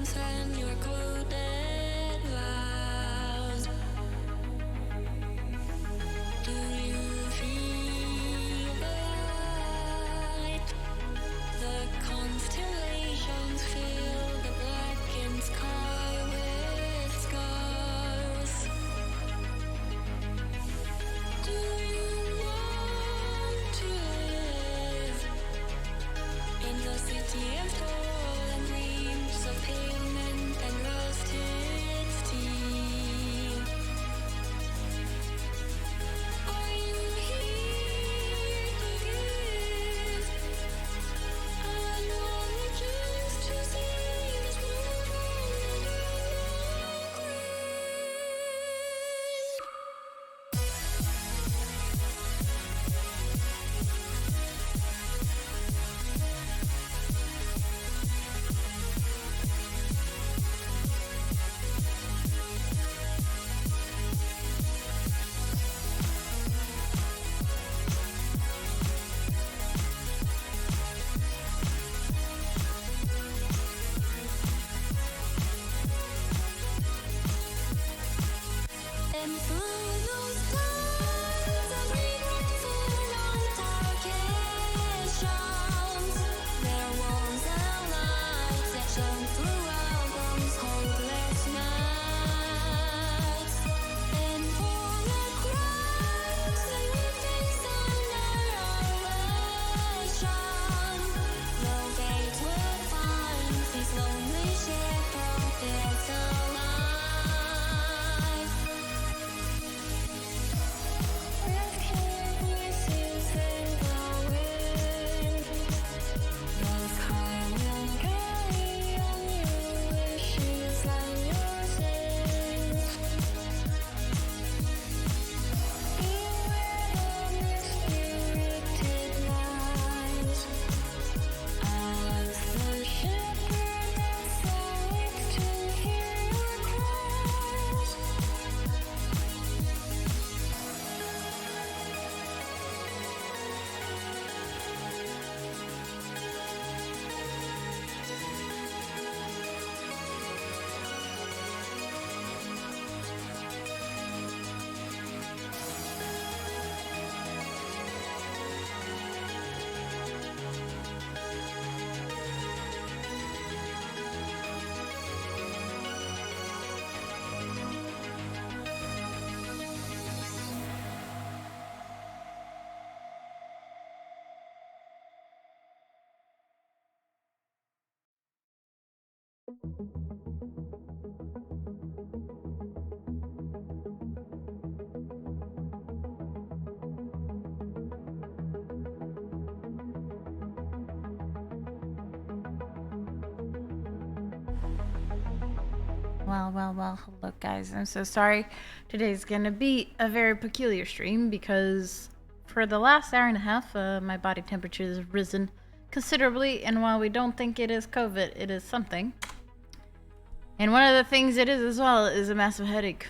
dreams and your coded vows. Do you feel the light? The constellations fill the blackened sky with scars. Do you want to live in the city of stolen dreams of pavement and rusted steel? Are you here to give a lonely chance to see this world on the green? And through those clouds of regrets and altercations, there are warmth and lights that shone throughout those hopeless nights. And for the crimes that we faced under ovation, no fate will find these lonely shepherds alive. Well, hello guys. I'm so sorry. Today's gonna be a very peculiar stream because for the last hour and a half, my body temperature has risen considerably, and while we don't think it is COVID, it is something. And one of the things it is as well is a massive headache.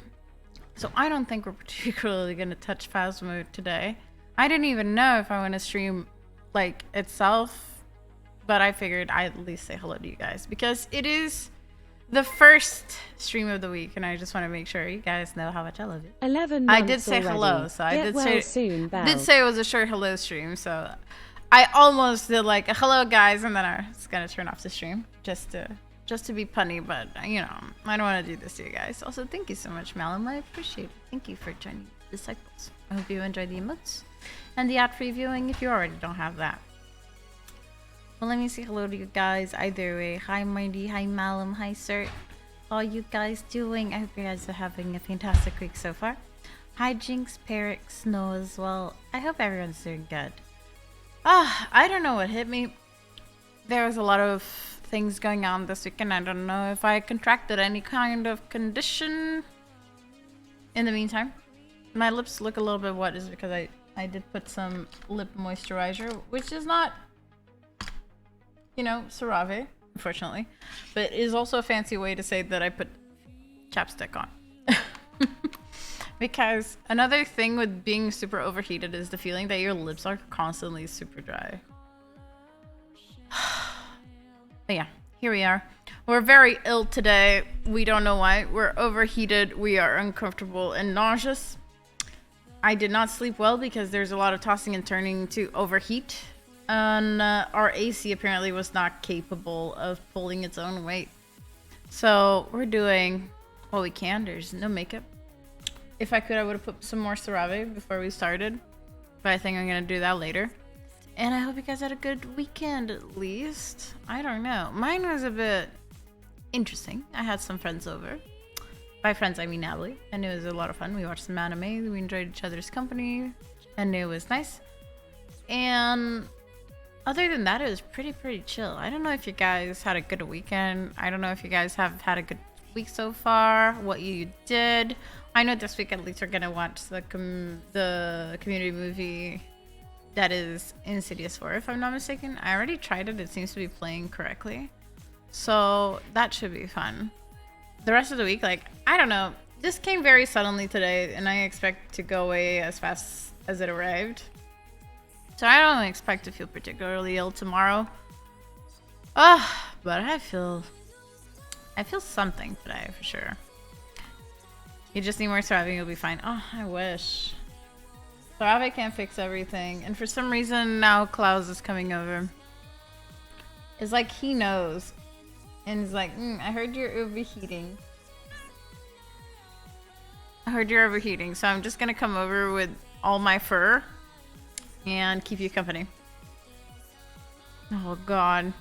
So I don't think we're particularly gonna touch Phasmo today. I didn't even know if I want to stream like itself, but I figured I'd at least say hello to you guys because it is the first stream of the week, and I just want to make sure you guys know how much I love it. 11 months I did say already. hello, so I Get did well say soon, Belle. did say it was a short hello stream. So I almost did like a hello guys, and then I was gonna turn off the stream just to be punny, but you know I don't want to do this to you guys. Also, thank you so much, Malum. I appreciate it. Thank you for joining Disciples. I hope you enjoy the emotes and the ad free viewing if you already don't have that. Well, let me say hello to you guys either way. Hi Mindy, hi Malum, hi Sir. How are you guys doing? I hope you guys are having a fantastic week so far. Hi Jinx, Parrot, Snow as well. I hope everyone's doing good. I don't know what hit me. There was a lot of things going on this weekend. I don't know if I contracted any kind of condition. In the meantime, my lips look a little bit wet is because I did put some lip moisturizer, which is not, you know, CeraVe, unfortunately, but it is also a fancy way to say that I put chapstick on. Because another thing with being super overheated is the feeling that your lips are constantly super dry. But yeah, here we are. We're very ill today. We don't know why. We're overheated. We are uncomfortable and nauseous. I did not sleep well because there's a lot of tossing and turning to overheat. And our AC apparently was not capable of pulling its own weight. So we're doing what we can. There's no makeup. If I could, I would have put some more sotw before we started. But I think I'm going to do that later. And I hope you guys had a good weekend at least. I don't know. Mine was a bit interesting. I had some friends over. By friends, I mean Natalie. And it was a lot of fun. We watched some anime. We enjoyed each other's company. And it was nice. And other than that, it was pretty chill. I don't know if you guys had a good weekend. I don't know if you guys have had a good week so far. What you did. I know this week at least we're going to watch the community movie that is Insidious 4, if I'm not mistaken. I already tried it. It seems to be playing correctly. So that should be fun. The rest of the week, like, I don't know. This came very suddenly today, and I expect to go away as fast as it arrived. So I don't expect to feel particularly ill tomorrow. But I feel something today for sure. You just need more sotw, you'll be fine. Oh, I wish. Sotw can't fix everything. And for some reason, now Klaus is coming over. It's like he knows. And he's like, I heard you're overheating. So I'm just going to come over with all my fur and keep you company. Oh, God.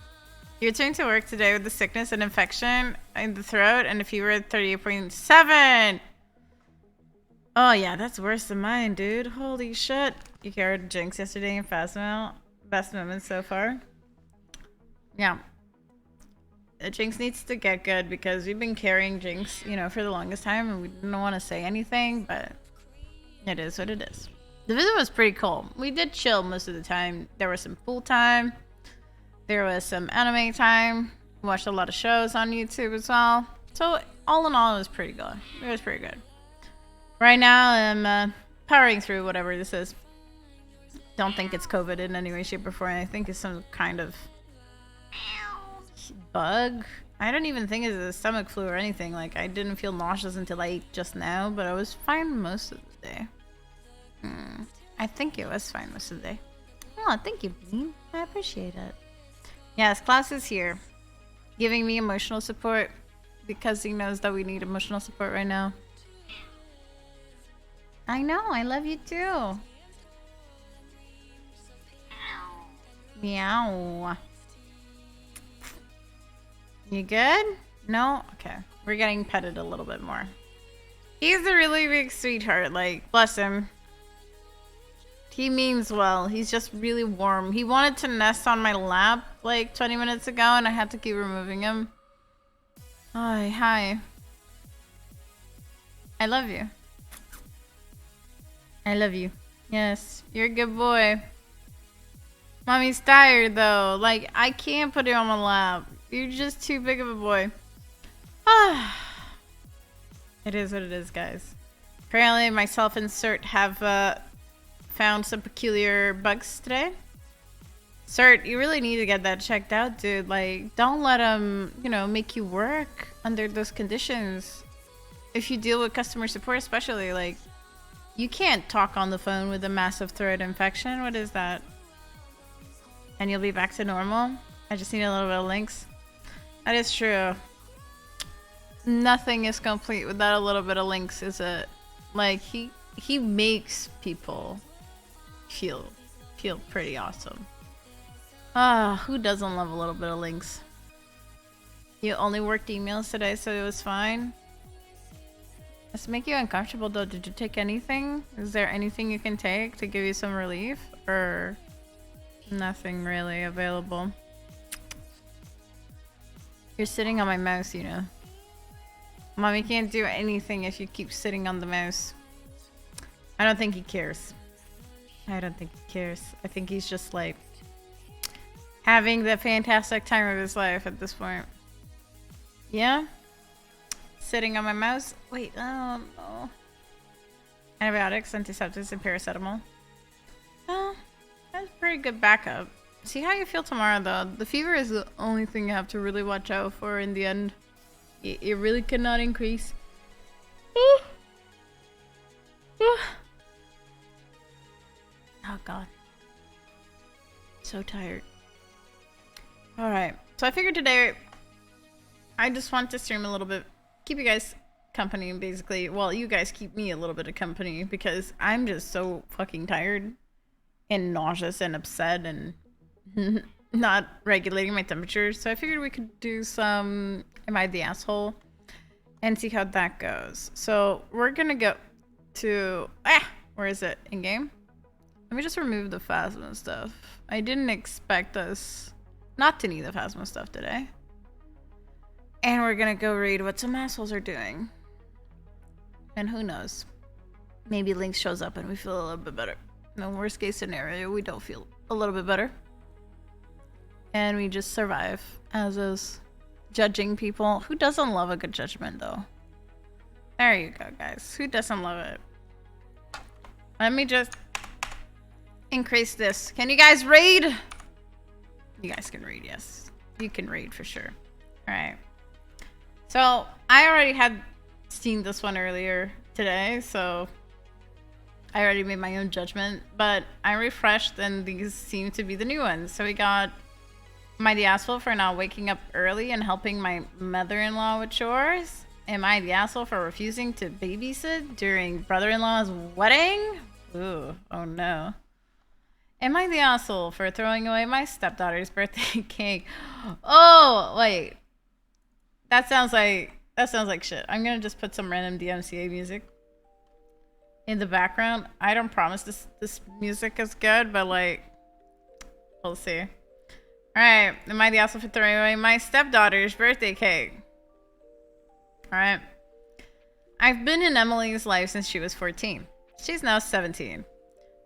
You returned to work today with the sickness and infection in the throat and a fever at 38.7. Oh, yeah, that's worse than mine, dude. Holy shit. You carried Jinx yesterday in Phasmo. Best moments so far. Yeah. Jinx needs to get good because we've been carrying Jinx, you know, for the longest time and we didn't want to say anything, but it is what it is. The visit was pretty cool. We did chill most of the time. There was some pool time. There was some anime time. We watched a lot of shows on YouTube as well. So all in all, it was pretty good. It was pretty good. Right now, I'm powering through whatever this is. Don't think it's COVID in any way, shape, or form. I think it's some kind of bug. I don't even think it's a stomach flu or anything. Like, I didn't feel nauseous until I ate just now, but I was fine most of the day. I think it was fine most of the day. Oh, thank you, Bean. I appreciate it. Yes, Klaus is here. Giving me emotional support because he knows that we need emotional support right now. I know, I love you too. Meow. You good? No? Okay. We're getting petted a little bit more. He's a really big sweetheart. Like, bless him. He means well. He's just really warm. He wanted to nest on my lap like 20 minutes ago and I had to keep removing him. Hi. I love you. I love you. Yes, you're a good boy. Mommy's tired though. Like, I can't put you on my lap. You're just too big of a boy. It is what it is, guys. Apparently, myself and Cert have found some peculiar bugs today. Cert, you really need to get that checked out, dude. Like, don't let them, you know, make you work under those conditions. If you deal with customer support, especially, like, you can't talk on the phone with a massive throat infection. What is that? And you'll be back to normal? I just need a little bit of links. That is true. Nothing is complete without a little bit of links, is it? Like, he makes people feel pretty awesome. Who doesn't love a little bit of links? You only worked emails today, so it was fine. Does it make you uncomfortable though? Did you take anything? Is there anything you can take to give you some relief? Or nothing really available? You're sitting on my mouse, you know. Mommy can't do anything if you keep sitting on the mouse. I don't think he cares. I don't think he cares. I think he's just like having the fantastic time of his life at this point. Yeah? Sitting on my mouse? Wait, oh no. Antibiotics, antiseptics, and paracetamol. Oh, that's a pretty good backup. See how you feel tomorrow, though. The fever is the only thing you have to really watch out for in the end. It really cannot increase. Oh, God. So tired. Alright. So I figured today I just want to stream a little bit. Keep you guys company, basically. Well, you guys keep me a little bit of company because I'm just so fucking tired and nauseous and upset and not regulating my temperature. So I figured we could do some Am I the Asshole and see how that goes. So we're gonna go to where is it? In game? Let me just remove the Phasma stuff. I didn't expect us not to need the Phasma stuff today. And we're gonna go read what some assholes are doing. And who knows? Maybe Link shows up and we feel a little bit better. No, worst case scenario, we don't feel a little bit better. And we just survive as is judging people. Who doesn't love a good judgment, though? There you go, guys. Who doesn't love it? Let me just increase this. Can you guys raid? You guys can raid, yes. You can raid for sure. Alright. So, I already had seen this one earlier today, so I already made my own judgment, but I refreshed and these seem to be the new ones. So we got Am I the Asshole for not waking up early and helping my mother-in-law with chores? Am I the asshole for refusing to babysit during brother-in-law's wedding? Ooh, oh no. Am I the asshole for throwing away my stepdaughter's birthday cake? Oh, wait. That sounds like shit. I'm gonna just put some random DMCA music in the background. I don't promise this music is good, but like, we'll see. Alright, am I the asshole for throwing away my stepdaughter's birthday cake? Alright. I've been in Emily's life since she was 14. She's now 17.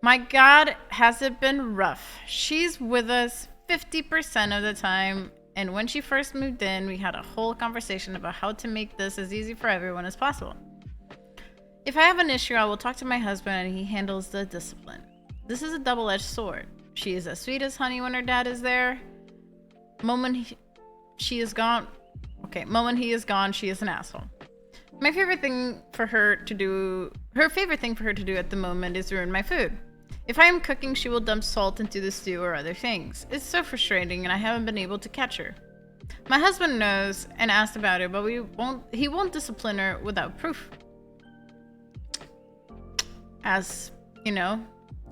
My God, has it been rough. She's with us 50% of the time, and when she first moved in, we had a whole conversation about how to make this as easy for everyone as possible. If I have an issue, I will talk to my husband and he handles the discipline. This is a double-edged sword. She is as sweet as honey when her dad is there. Moment he is gone, she is an asshole. My favorite thing for her to do, her favorite thing for her to do at the moment is ruin my food. If I am cooking, she will dump salt into the stew or other things. It's so frustrating and I haven't been able to catch her. My husband knows and asked about it, but he won't discipline her without proof. As, you know,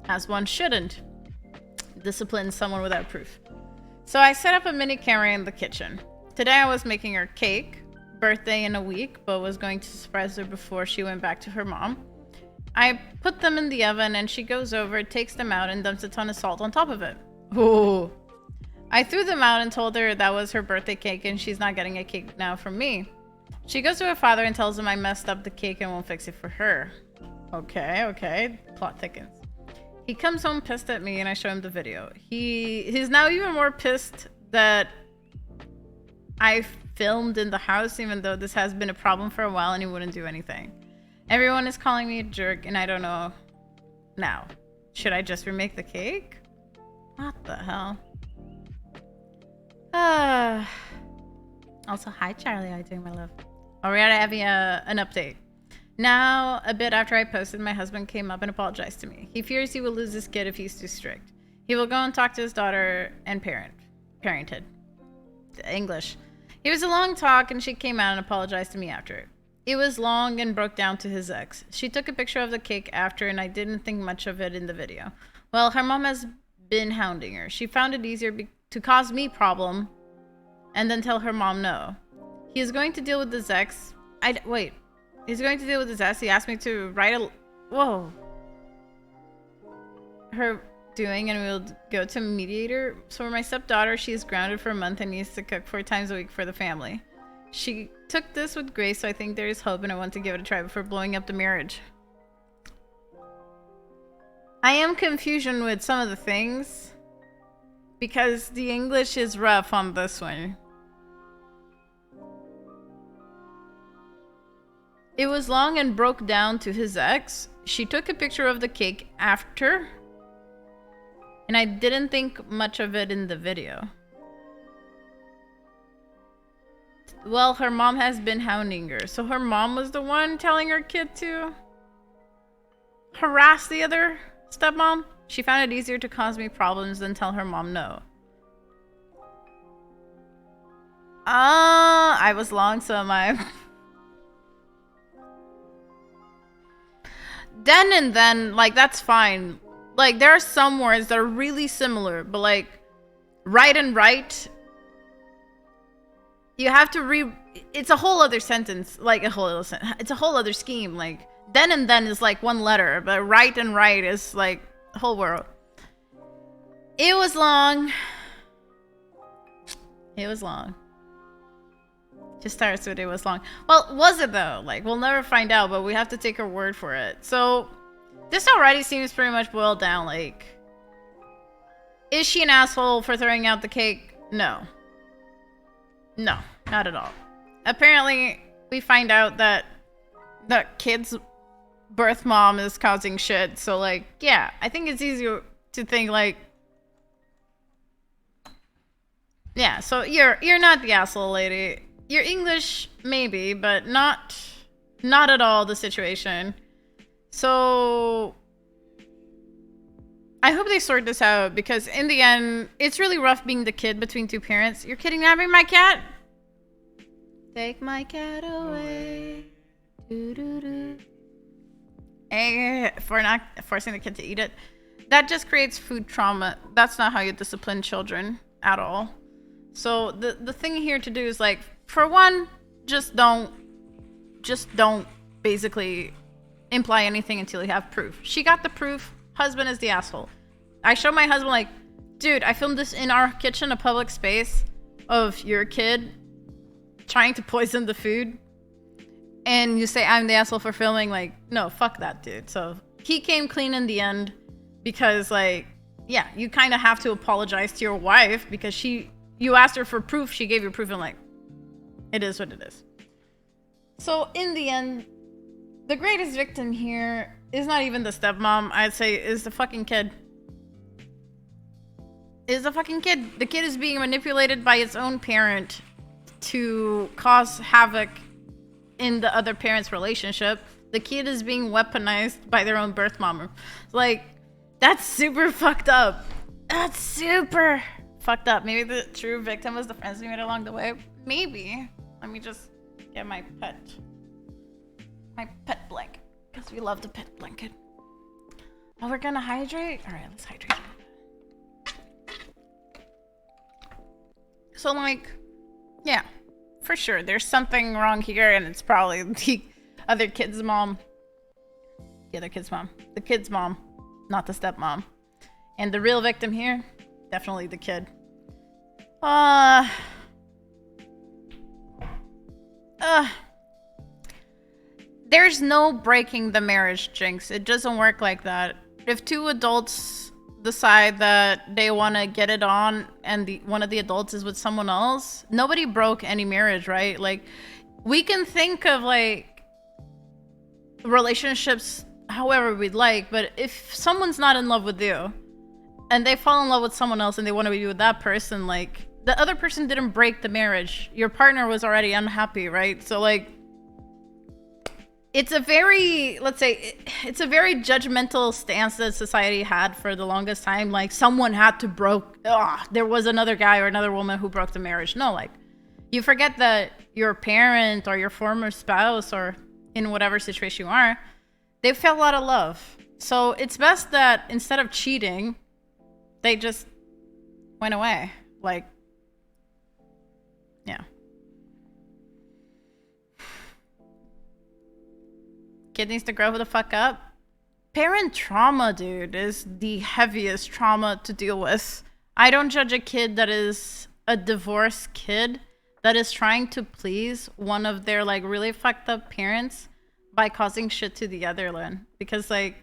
as one shouldn't discipline someone without proof. So I set up a mini camera in the kitchen. Today I was making her cake, birthday in a week, but was going to surprise her before she went back to her mom. I put them in the oven and she goes over, takes them out and dumps a ton of salt on top of it. Ooh. I threw them out and told her that was her birthday cake and she's not getting a cake now from me. She goes to her father and tells him I messed up the cake and won't fix it for her. Okay. Plot thickens. He comes home pissed at me and I show him the video. He's now even more pissed that I filmed in the house even though this has been a problem for a while and he wouldn't do anything. Everyone is calling me a jerk and I don't know now. Should I just remake the cake? What the hell? Also, hi Charlie, how you doing, my love? Alright, I have an update. Now, a bit after I posted, my husband came up and apologized to me. He fears he will lose his kid if he's too strict. He will go and talk to his daughter and parented. English. It was a long talk and she came out and apologized to me after it. It was long and broke down to his ex. She took a picture of the cake after and I didn't think much of it in the video. Well, her mom has been hounding her. She found it easier to cause me problem and then tell her mom no. He is going to deal with his ex. He's going to deal with his ex. He asked me to write her doing and we'll go to a mediator. So for my stepdaughter, she is grounded for a month and needs to cook 4 times a week for the family. She took this with grace, so I think there is hope and I want to give it a try before blowing up the marriage. I am confusion with some of the things because the English is rough on this one. It was long and broke down to his ex. She took a picture of the cake after. And I didn't think much of it in the video. Well, her mom has been hounding her. So her mom was the one telling her kid to harass the other stepmom? She found it easier to cause me problems than tell her mom no. I was long, so am I. Then and then, like, that's fine. Like, there are some words that are really similar, but like, right and right, you have to it's a whole other sentence, like it's a whole other scheme. Like, then and then is like one letter, but right and right is like the whole world. It was long. It was long. Just starts with it was long. Well, was it though? Like, we'll never find out, but we have to take her word for it. So, this already seems pretty much boiled down. Like, is she an asshole for throwing out the cake? No. No, not at all. Apparently, we find out that the kid's birth mom is causing shit. So, like, yeah, I think it's easier to think, like, yeah, so you're not the asshole lady. You're English, maybe, but not at all the situation. So I hope they sort this out, because in the end, it's really rough being the kid between two parents. You're kidnapping my cat? Take my cat away. Doo-doo-doo. For not forcing the kid to eat it. That just creates food trauma. That's not how you discipline children at all. So the thing here to do is, like, for one, just don't basically imply anything until you have proof. She got the proof. Husband is the asshole. I show my husband, like, dude, I filmed this in our kitchen, a public space, of your kid trying to poison the food. And you say I'm the asshole for filming. Like, no, fuck that, dude. So he came clean in the end, because, like, yeah, you kind of have to apologize to your wife, because you asked her for proof, she gave you proof, and, like, it is what it is. So in the end, the greatest victim here is not even the stepmom. I'd say is the fucking kid. Is the fucking kid. The kid is being manipulated by its own parent to cause havoc in the other parent's relationship. The kid is being weaponized by their own birth mom. Like, that's super fucked up. That's super fucked up. Maybe the true victim was the friends we made along the way. Maybe. Let me just get my pet blanket, because we love the pet blanket. Oh, we're gonna hydrate? All right, let's hydrate. So, like, yeah, for sure, there's something wrong here, and it's probably the other kid's mom. The other kid's mom. The kid's mom, not the stepmom. And the real victim here, definitely the kid. There's no breaking the marriage, Jinx. It doesn't work like that. If two adults decide that they want to get it on, and one of the adults is with someone else, nobody broke any marriage, right? Like, we can think of, like, relationships however we'd like, but if someone's not in love with you and they fall in love with someone else and they want to be with that person, like, the other person didn't break the marriage. Your partner was already unhappy, right? So, like, it's a very, let's say, it's a very judgmental stance that society had for the longest time. Like, someone had to there was another guy or another woman who broke the marriage. No, like, you forget that your parent or your former spouse, or in whatever situation you are, they felt a lot of love. So it's best that instead of cheating, they just went away. Like, yeah. Kid needs to grow the fuck up. Parent trauma, dude, is the heaviest trauma to deal with. I don't judge a kid that is a divorced kid that is trying to please one of their, like, really fucked up parents by causing shit to the other one. Because, like,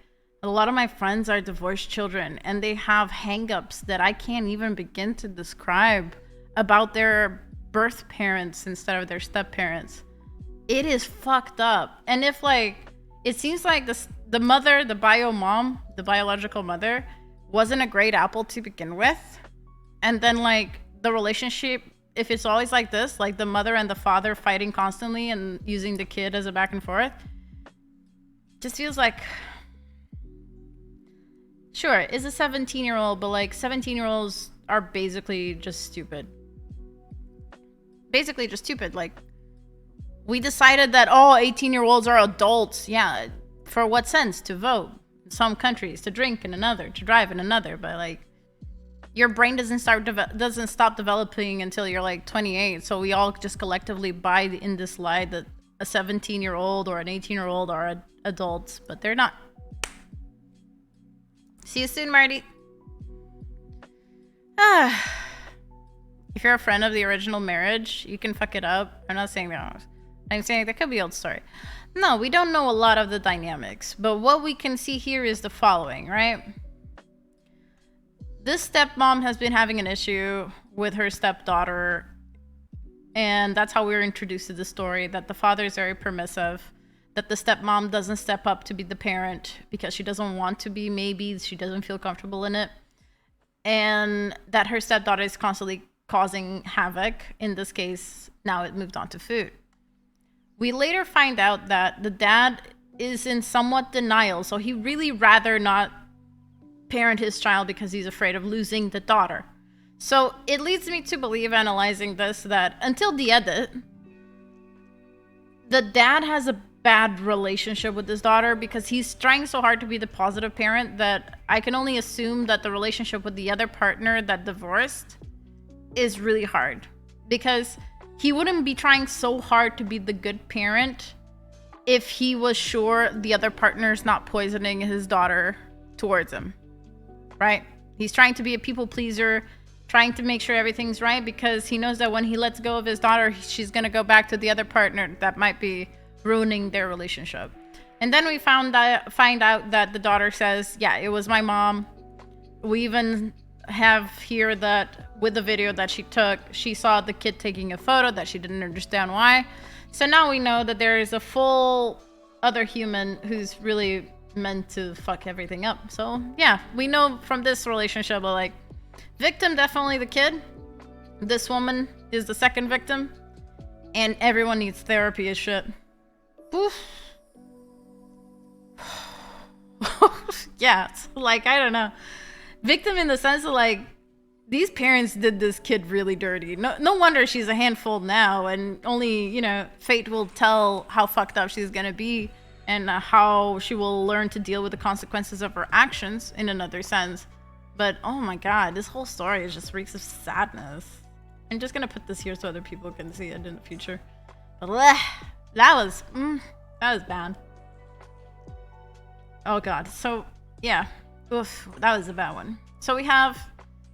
a lot of my friends are divorced children, and they have hang-ups that I can't even begin to describe about their birth parents instead of their step-parents. It is fucked up. And if, like, it seems like the mother, the bio mom, the biological mother, wasn't a great apple to begin with. And then like the relationship, if it's always like this, like the mother and the father fighting constantly and using the kid as a back and forth, just feels like, sure, it's a 17-year-old, but like 17-year-olds are basically just stupid. Basically just stupid. Like, we decided that, oh, 18-year-olds are adults. Yeah, for what sense? To vote in some countries, to drink in another, to drive in another. But like, your brain doesn't stop developing until you're like 28. So we all just collectively buy in this lie that a 17-year-old or an 18-year-old are adults, but they're not. See you soon, Marty. If you're a friend of the original marriage, you can fuck it up. I'm not saying that. I'm saying that could be old story. No, we don't know a lot of the dynamics, but what we can see here is the following, right? This stepmom has been having an issue with her stepdaughter, and that's how we were introduced to the story, that the father is very permissive, that the stepmom doesn't step up to be the parent because she doesn't want to be, maybe she doesn't feel comfortable in it, and that her stepdaughter is constantly causing havoc. In this case, now it moved on to food. We later find out that the dad is in somewhat denial, so he really rather not parent his child because he's afraid of losing the daughter. So it leads me to believe, analyzing this, that until the edit, the dad has a bad relationship with his daughter because he's trying so hard to be the positive parent that I can only assume that the relationship with the other partner that divorced is really hard, because he wouldn't be trying so hard to be the good parent if he was sure the other partner's not poisoning his daughter towards him, right? He's trying to be a people pleaser, trying to make sure everything's right, because he knows that when he lets go of his daughter, she's going to go back to the other partner that might be ruining their relationship. And then we find out that the daughter says, yeah, it was my mom. We even have here that with the video that she took, she saw the kid taking a photo that she didn't understand why. So now we know that there is a full other human who's really meant to fuck everything up. So yeah, we know from this relationship, but like, victim definitely the kid. This woman is the second victim, and everyone needs therapy as shit. Oof. Yeah, it's like, I don't know. Victim in the sense of like, these parents did this kid really dirty. No wonder she's a handful now, and only, you know, fate will tell how fucked up she's gonna be and how she will learn to deal with the consequences of her actions in another sense. But oh my god, this whole story is just reeks of sadness. I'm just gonna put this here so other people can see it in the future. But that was bad. Oh god. So yeah, oof, that was a bad one. So we have,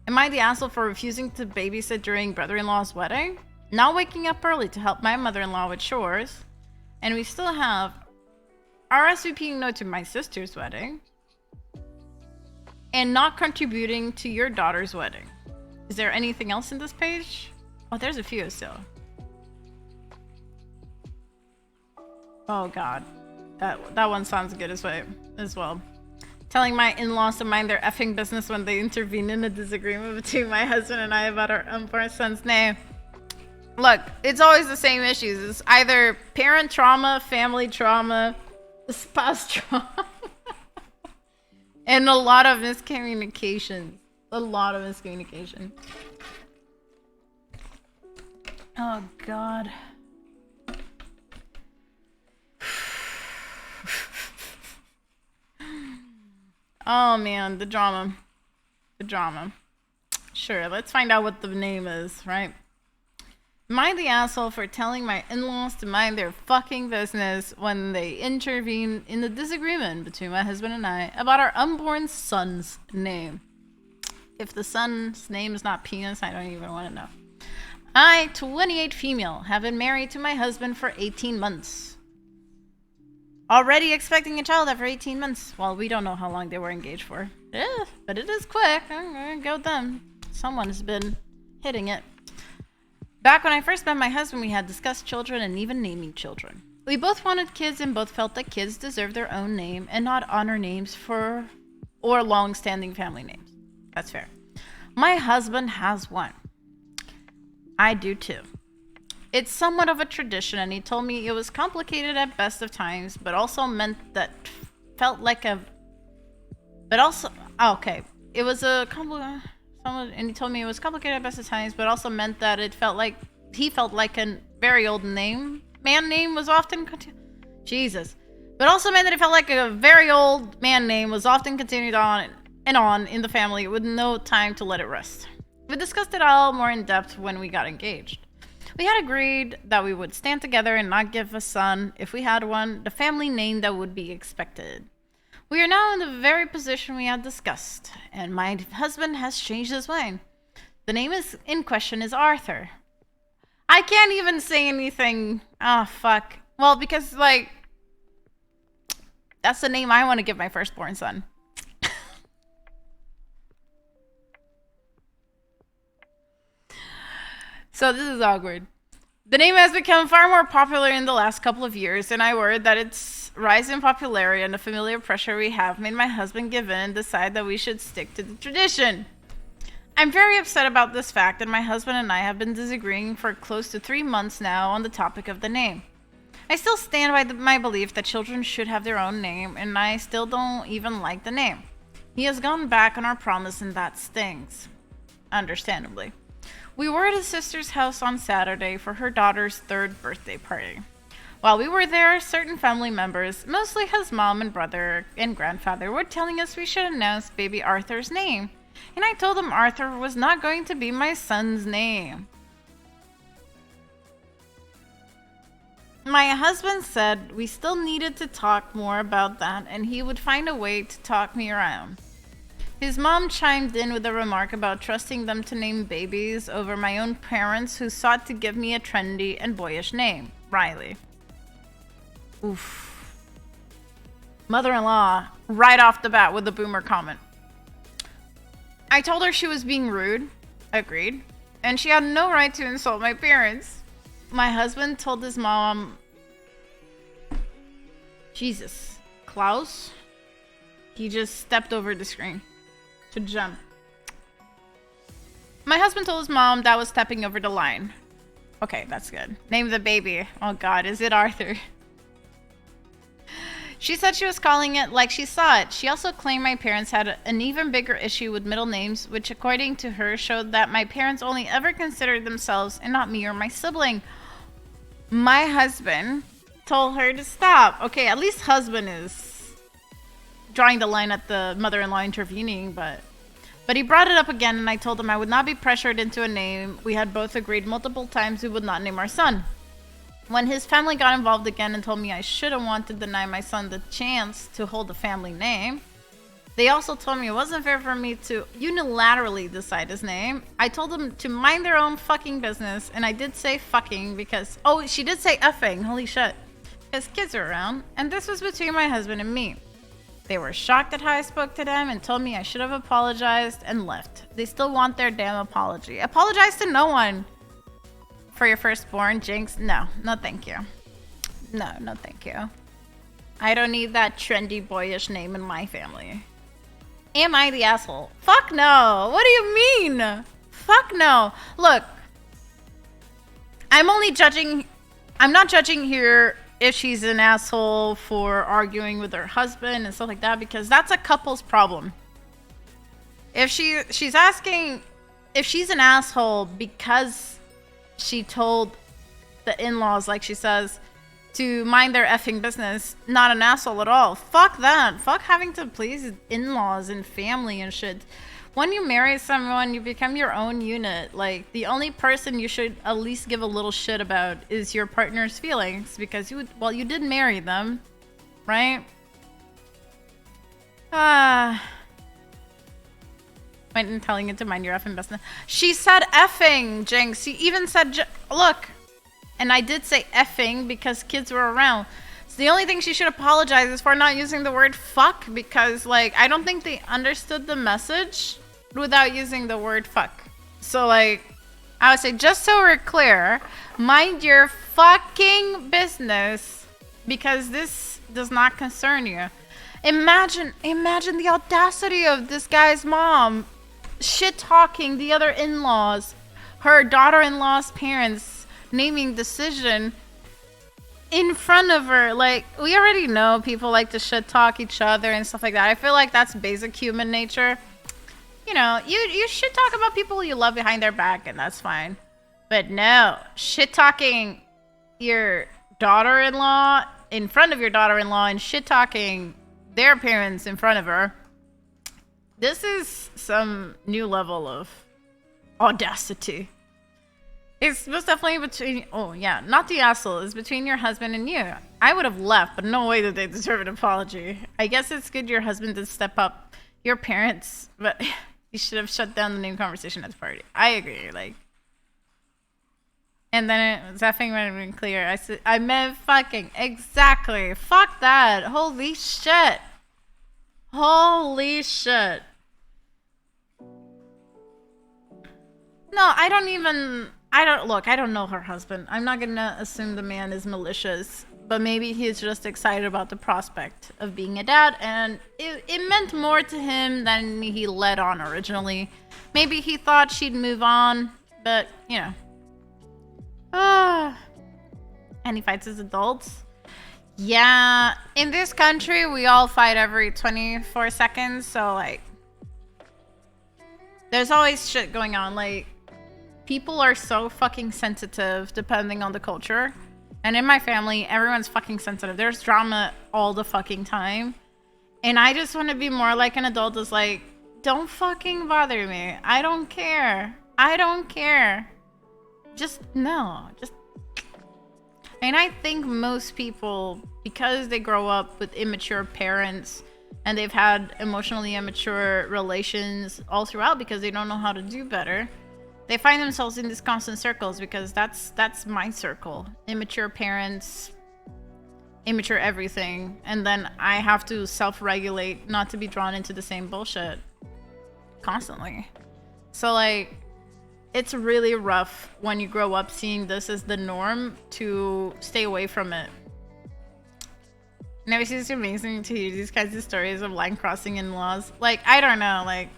am I the asshole for refusing to babysit during brother-in-law's wedding? Not waking up early to help my mother-in-law with chores. And we still have RSVPing no to my sister's wedding. And not contributing to your daughter's wedding. Is there anything else in this page? Oh, there's a few still. Oh god. That one sounds good as well. Telling my in-laws to mind their effing business when they intervene in a disagreement between my husband and I about our unborn son's name. Look, it's always the same issues. It's either parent trauma, family trauma, spouse trauma, and a lot of miscommunication. Oh god. Oh man, the drama. Sure, let's find out what the name is, right? Am I the asshole for telling my in-laws to mind their fucking business when they intervene in the disagreement between my husband and I about our unborn son's name? If the son's name is not penis, I don't even want to know. I, 28 female, have been married to my husband for 18 months. Already expecting a child after 18 months. Well, we don't know how long they were engaged for. Yeah, but it is quick. I'm gonna go with them. Someone's been hitting it. Back when I first met my husband, we had discussed children and even naming children. We both wanted kids and both felt that kids deserve their own name and not honor names or long-standing family names. That's fair. My husband has one. I do too. It's somewhat of a tradition, and he told me it was complicated at best of times, but also meant that felt like a. But also, okay, it was a and he told me it was complicated at best of times, but also meant that it felt like he felt like a very old man name was often Jesus. But also meant that it felt like a very old man name was often continued on and on in the family with no time to let it rest. We discussed it all more in depth when we got engaged. We had agreed that we would stand together and not give a son, if we had one, the family name that would be expected. We are now in the very position we had discussed, and my husband has changed his mind. The name in question is Arthur. I can't even say anything. Oh, fuck. Well, because, like, that's the name I want to give my firstborn son. So this is awkward. The name has become far more popular in the last couple of years, and I worry that its rise in popularity and the familiar pressure we have made my husband give in and decide that we should stick to the tradition. I'm very upset about this fact, and my husband and I have been disagreeing for close to 3 months now on the topic of the name. I still stand by my belief that children should have their own name, and I still don't even like the name. He has gone back on our promise, and that stings. Understandably. We were at his sister's house on Saturday for her daughter's 3rd birthday party. While we were there, certain family members, mostly his mom and brother and grandfather, were telling us we should announce baby Arthur's name. And I told them Arthur was not going to be my son's name. My husband said we still needed to talk more about that, and he would find a way to talk me around. His mom chimed in with a remark about trusting them to name babies over my own parents, who sought to give me a trendy and boyish name, Riley. Oof. Mother-in-law, right off the bat with a boomer comment. I told her she was being rude, agreed, and she had no right to insult my parents. My husband told his mom, Jesus, Klaus? He just stepped over the screen to jump. My husband told his mom that was stepping over the line. Okay, that's good. Name the baby. Oh God, is it Arthur? She said she was calling it like she saw it. She also claimed my parents had an even bigger issue with middle names, which according to her showed that my parents only ever considered themselves and not me or my sibling. My husband told her to stop. Okay, at least husband is drawing the line at the mother-in-law intervening, but he brought it up again, and I told him I would not be pressured into a name. We had both agreed multiple times we would not name our son. When his family got involved again and told me I shouldn't want to deny my son the chance to hold the family name, they also told me it wasn't fair for me to unilaterally decide his name. I told them to mind their own fucking business, and I did say fucking because, oh, she did say effing, holy shit, because kids are around, and this was between my husband and me. They were shocked at how I spoke to them and told me I should have apologized and left. They still want their damn apology. Apologize to no one. For your firstborn, Jinx? No, no thank you. No, no thank you. I don't need that trendy boyish name in my family. Am I the asshole? Fuck no. What do you mean? Fuck no. Look, I'm not judging here if she's an asshole for arguing with her husband and stuff like that, because that's a couple's problem. If she's asking if she's an asshole because she told the in-laws, like she says, to mind their effing business, not an asshole at all. Fuck that. Fuck having to please in-laws and family and shit. When you marry someone, you become your own unit. Like, the only person you should at least give a little shit about is your partner's feelings, because you did marry them, right? Went and telling it to mind your effing business. She said effing, Jinx. She even said, look, and I did say effing because kids were around. So the only thing she should apologize is for not using the word fuck, because, like, I don't think they understood the message without using the word fuck. So, like, I would say, just so we're clear, mind your fucking business, because this does not concern you. Imagine the audacity of this guy's mom shit talking the other in-laws, her daughter-in-law's parents, naming decision in front of her. Like, we already know people like to shit talk each other and stuff like that. I feel like that's basic human nature. You know, you shit talk about people you love behind their back, and that's fine. But no, shit talking your daughter-in-law in front of your daughter-in-law and shit talking their parents in front of her. This is some new level of audacity. It's most definitely between, oh yeah, not the asshole. It's between your husband and you. I would have left, but no way that they deserve an apology. I guess it's good your husband did step up. Your parents, but you should have shut down the name conversation at the party. I agree, like. And then it was effing when it been clear. I meant fucking, exactly. Fuck that. Holy shit. Holy shit. No, I don't know her husband. I'm not gonna assume the man is malicious, but maybe he's just excited about the prospect of being a dad, and it meant more to him than he let on originally. Maybe he thought she'd move on, but, you know. And he fights his adults. Yeah, in this country, we all fight every 24 seconds, so, like, there's always shit going on. Like, people are so fucking sensitive depending on the culture. And in my family, everyone's fucking sensitive. There's drama all the fucking time. And I just want to be more like an adult that's like, don't fucking bother me. I don't care. I don't care. Just, no. Just. And I think most people, because they grow up with immature parents and they've had emotionally immature relations all throughout because they don't know how to do better, they find themselves in these constant circles, because that's my circle. Immature parents, immature everything. And then I have to self-regulate not to be drawn into the same bullshit constantly. So, like, it's really rough when you grow up seeing this as the norm to stay away from it. And it's just amazing to hear these kinds of stories of line crossing in-laws. Like, I don't know, like,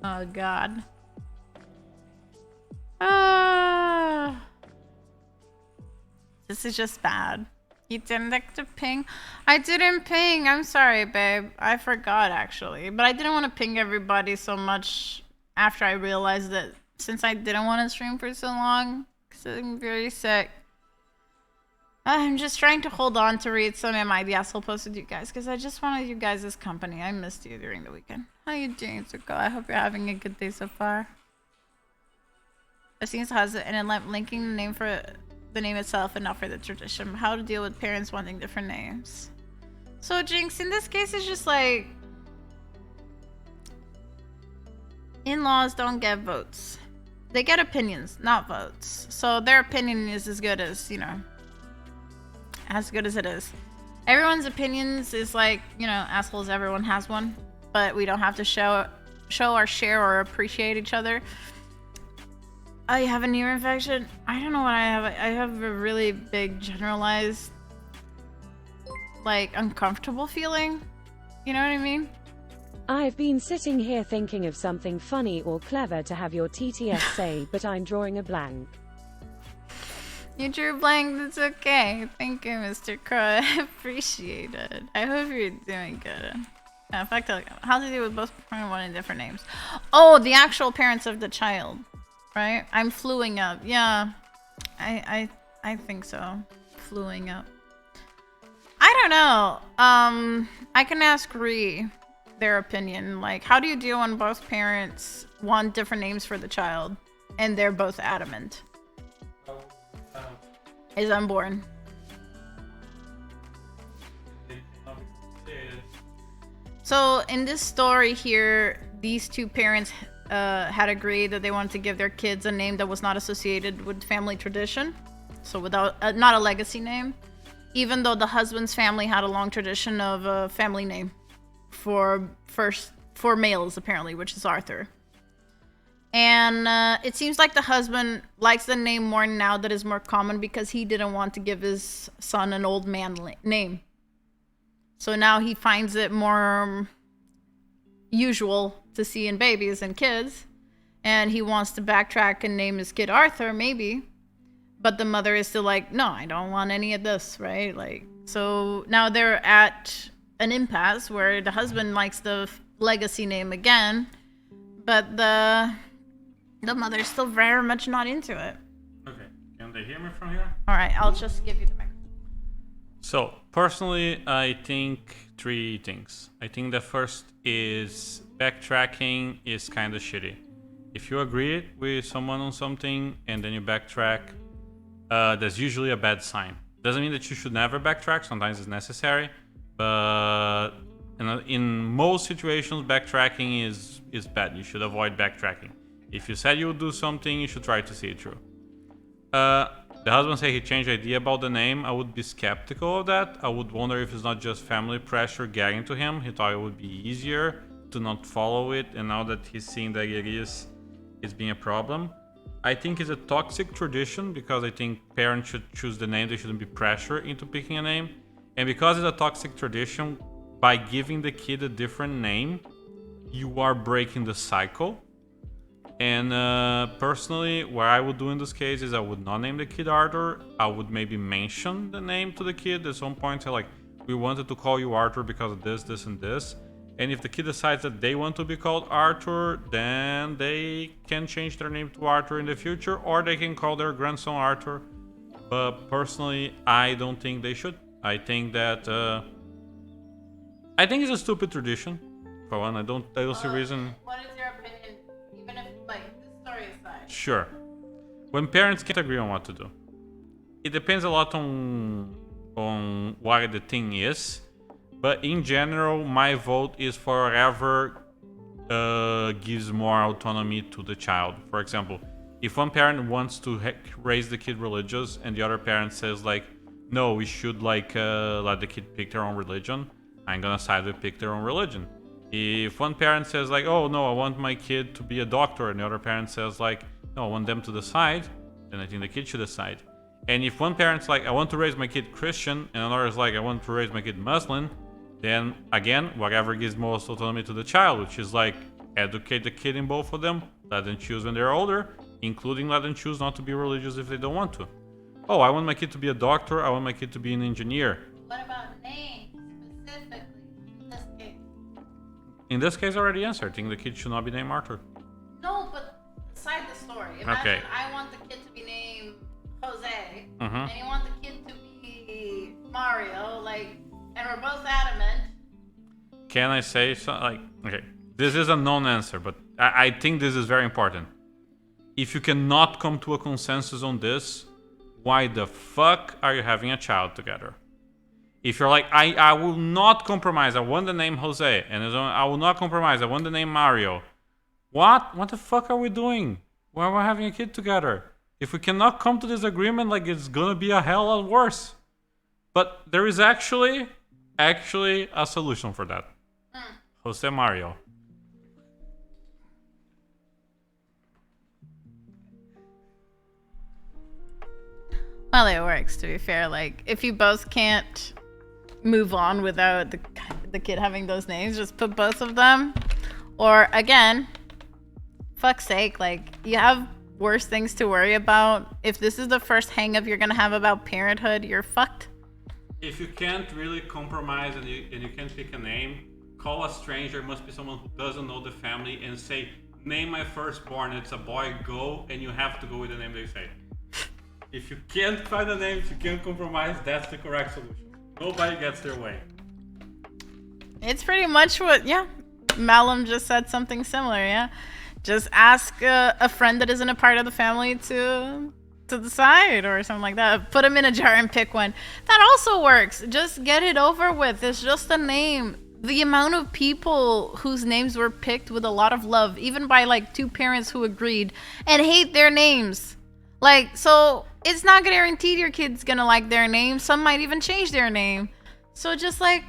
oh god. This is just bad. You didn't like to ping? I didn't ping. I'm sorry, babe. I forgot, actually. But I didn't want to ping everybody so much after I realized that since I didn't want to stream for so long, because I'm very sick. I'm just trying to hold on to read some of my asshole posts with you guys, because I just wanted you guys' company. I missed you during the weekend. How you doing, Zuko? I hope you're having a good day so far. It has it, and it linking the name for the name itself and not for the tradition. How to deal with parents wanting different names. So Jinx, in this case, it's just like in-laws don't get votes. They get opinions, not votes. So their opinion is as good as, you know, as good as it is. Everyone's opinions is like, you know, assholes, everyone has one, but we don't have to show or share or appreciate each other. Oh, you have an ear infection? I don't know what I have. I have a really big generalized, like, uncomfortable feeling. You know what I mean? I've been sitting here thinking of something funny or clever to have your TTS say, but I'm drawing a blank. You drew a blank, that's okay. Thank you, Mr. Crow. I appreciate it. I hope you're doing good. In fact, how to deal with both parents wanting different names. Oh, the actual parents of the child. Right? I'm fluing up. Yeah. I think so. Fluing up. I don't know. I can ask Ree their opinion. Like, how do you deal when both parents want different names for the child and they're both adamant? Is unborn. So in this story here, these two parents had agreed that they wanted to give their kids a name that was not associated with family tradition, so without not a legacy name, even though the husband's family had a long tradition of a family name for males, apparently, which is Arthur. And it seems like the husband likes the name more now that is more common, because he didn't want to give his son an old man name. So now he finds it more usual to see in babies and kids. And he wants to backtrack and name his kid Arthur, maybe. But the mother is still like, no, I don't want any of this, right? Like, so now they're at an impasse where the husband likes the legacy name again, but the mother's still very much not into it. Okay, can they hear me from here? All right, I'll just give you the microphone. So, personally, I think three things. I think the first is backtracking is kind of shitty. If you agree with someone on something and then you backtrack, that's usually a bad sign. Doesn't mean that you should never backtrack. Sometimes it's necessary, but in most situations, backtracking is bad. You should avoid backtracking. If you said you would do something, you should try to see it through. The husband said he changed idea about the name. I would be skeptical of that. I would wonder if it's not just family pressure getting to him. He thought it would be easier to not follow it, and now that he's seeing that it is, it's being a problem. I think it's a toxic tradition because I think parents should choose the name. They shouldn't be pressured into picking a name. And because it's a toxic tradition, by giving the kid a different name, you are breaking the cycle. And personally, what I would do in this case is I would not name the kid Arthur. I would maybe mention the name to the kid at some point. Say like, we wanted to call you Arthur because of this, this, and this. And if the kid decides that they want to be called Arthur, then they can change their name to Arthur in the future, or they can call their grandson Arthur. But personally, I don't think they should. I think that I think it's a stupid tradition. For one, I don't see reason. What is your opinion? Even if like this story aside. Sure. When parents can't agree on what to do, it depends a lot on what the thing is. But in general, my vote is for whatever gives more autonomy to the child. For example, if one parent wants to raise the kid religious and the other parent says like, no, we should like let the kid pick their own religion, I'm gonna side with pick their own religion. If one parent says like, oh no, I want my kid to be a doctor, and the other parent says like, no, I want them to decide, then I think the kid should decide. And if one parent's like, I want to raise my kid Christian, and another is like, I want to raise my kid Muslim, then again, whatever gives most autonomy to the child, which is like educate the kid in both of them, let them choose when they're older, including let them choose not to be religious if they don't want to. Oh, I want my kid to be a doctor, I want my kid to be an engineer. What about names specifically in this case? In this case, I already answered. I think the kid should not be named Arthur. No, but aside the story. Imagine Okay. I want the kid to be named Jose, Mhm. and you want the kid to be Mario, like, and we're both adamant. Can I say something? Like, okay, this is a non-answer, but I think this is very important. If you cannot come to a consensus on this, why the fuck are you having a child together? If you're like, I will not compromise, I want the name Jose, and I will not compromise, I want the name Mario. What the fuck are we doing? Why are we having a kid together? If we cannot come to this agreement, like it's gonna be a hell lot worse. But there is actually a solution for that. Jose Mario. Well, it works, to be fair. Like, if you both can't move on without the kid having those names, just put both of them. Or, again, fuck's sake, like, you have worse things to worry about. If this is the first hang-up you're gonna have about parenthood, you're fucked. If you can't really compromise and you can't pick a name, call a stranger. It must be someone who doesn't know the family and say, name my firstborn, it's a boy, go, and you have to go with the name they say. If you can't find a name, if you can't compromise, that's the correct solution. Nobody gets their way. It's pretty much what, yeah. Malum just said something similar, yeah. Just ask a friend that isn't a part of the family to decide or something like that. Put them in a jar and pick one. That also works. Just get it over with. It's just a name. The amount of people whose names were picked with a lot of love, even by like two parents who agreed, and hate their names. Like, so it's not guaranteed your kid's gonna like their name. Some might even change their name. So just like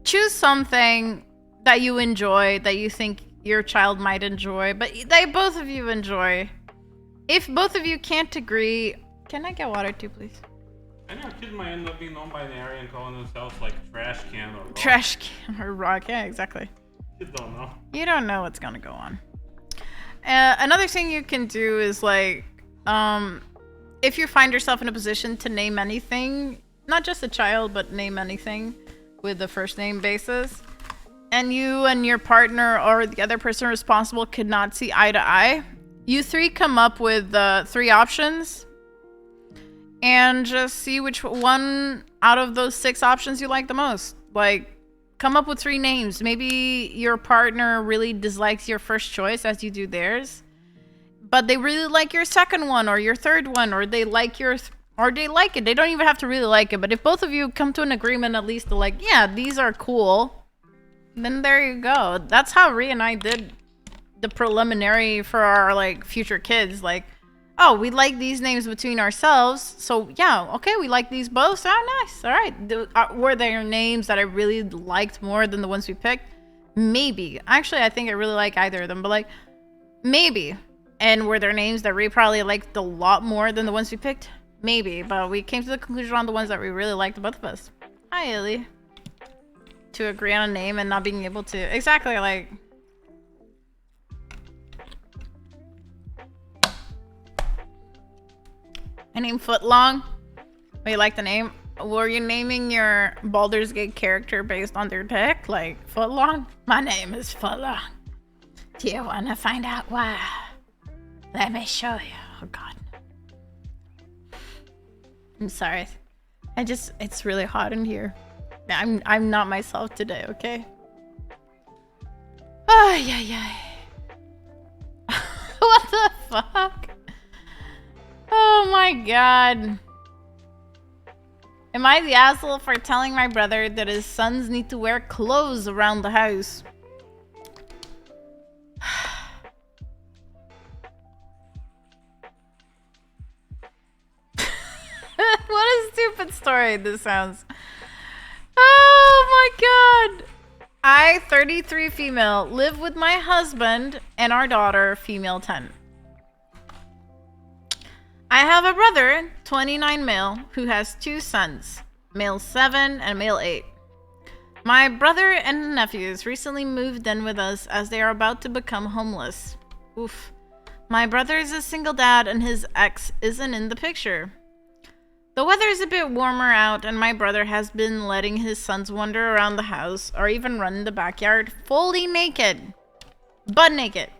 choose something that you enjoy, that you think your child might enjoy, but that both of you enjoy. If both of you can't agree, can I get water too, please? And your kid might end up being non-binary and calling themselves like trash can or rock. Trash can or rock. Yeah, exactly. You don't know. You don't know what's gonna go on. Another thing you can do is like, if you find yourself in a position to name anything, not just a child, but name anything with the first name basis, and you and your partner or the other person responsible could not see eye to eye, you three come up with 3 options and just see which one out of those 6 options you like the most. Like, come up with 3 names. Maybe your partner really dislikes your first choice as you do theirs, but they really like your second one or your third one, or they like or they like it. They don't even have to really like it, but if both of you come to an agreement at least to like, yeah, these are cool, then there you go. That's how Rhea and I did the preliminary for our like future kids. Like, oh, we like these names between ourselves, so yeah, okay, we like these both. Oh, nice. All right. Were there names that I really liked more than the ones we picked? Maybe. Actually, I think I really like either of them, but like, maybe. And were there names that we probably liked a lot more than the ones we picked? Maybe. But we came to the conclusion on the ones that we really liked, both of us. Hi, Illy. To agree on a name and not being able to. Exactly, like. I named Footlong. Oh, you like the name? Were you naming your Baldur's Gate character based on their pick? Like, Footlong? My name is Footlong. Do you want to find out why? Let me show you. Oh, God. I'm sorry. It's really hot in here. I'm not myself today, okay? Oh, yeah. What the fuck? Oh my god. Am I the asshole for telling my brother that his sons need to wear clothes around the house? What a stupid story this sounds. Oh my god. I, 33 female, live with my husband and our daughter, female 10. I have a brother, 29 male, who has 2 sons, male 7 and male 8. My brother and nephews recently moved in with us as they are about to become homeless. Oof. My brother is a single dad and his ex isn't in the picture. The weather is a bit warmer out and my brother has been letting his sons wander around the house or even run in the backyard fully naked. Butt naked.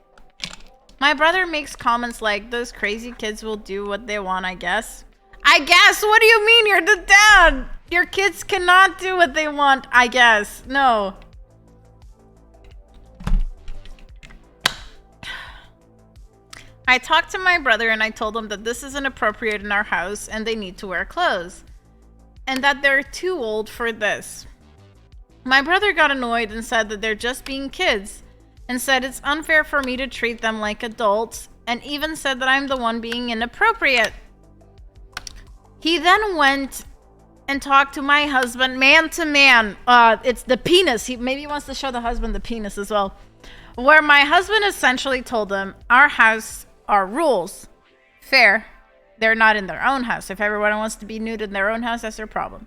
My brother makes comments like, those crazy kids will do what they want, I guess. I guess? What do you mean? You're the dad! Your kids cannot do what they want, I guess. No. I talked to my brother and I told him that this isn't appropriate in our house and they need to wear clothes. And that they're too old for this. My brother got annoyed and said that they're just being kids. And said it's unfair for me to treat them like adults, and even said that I'm the one being inappropriate. He then went and talked to my husband man to man. It's the penis. Maybe he wants to show the husband the penis as well. Where my husband essentially told him, our house, our rules. Fair. They're not in their own house. If everyone wants to be nude in their own house, that's their problem.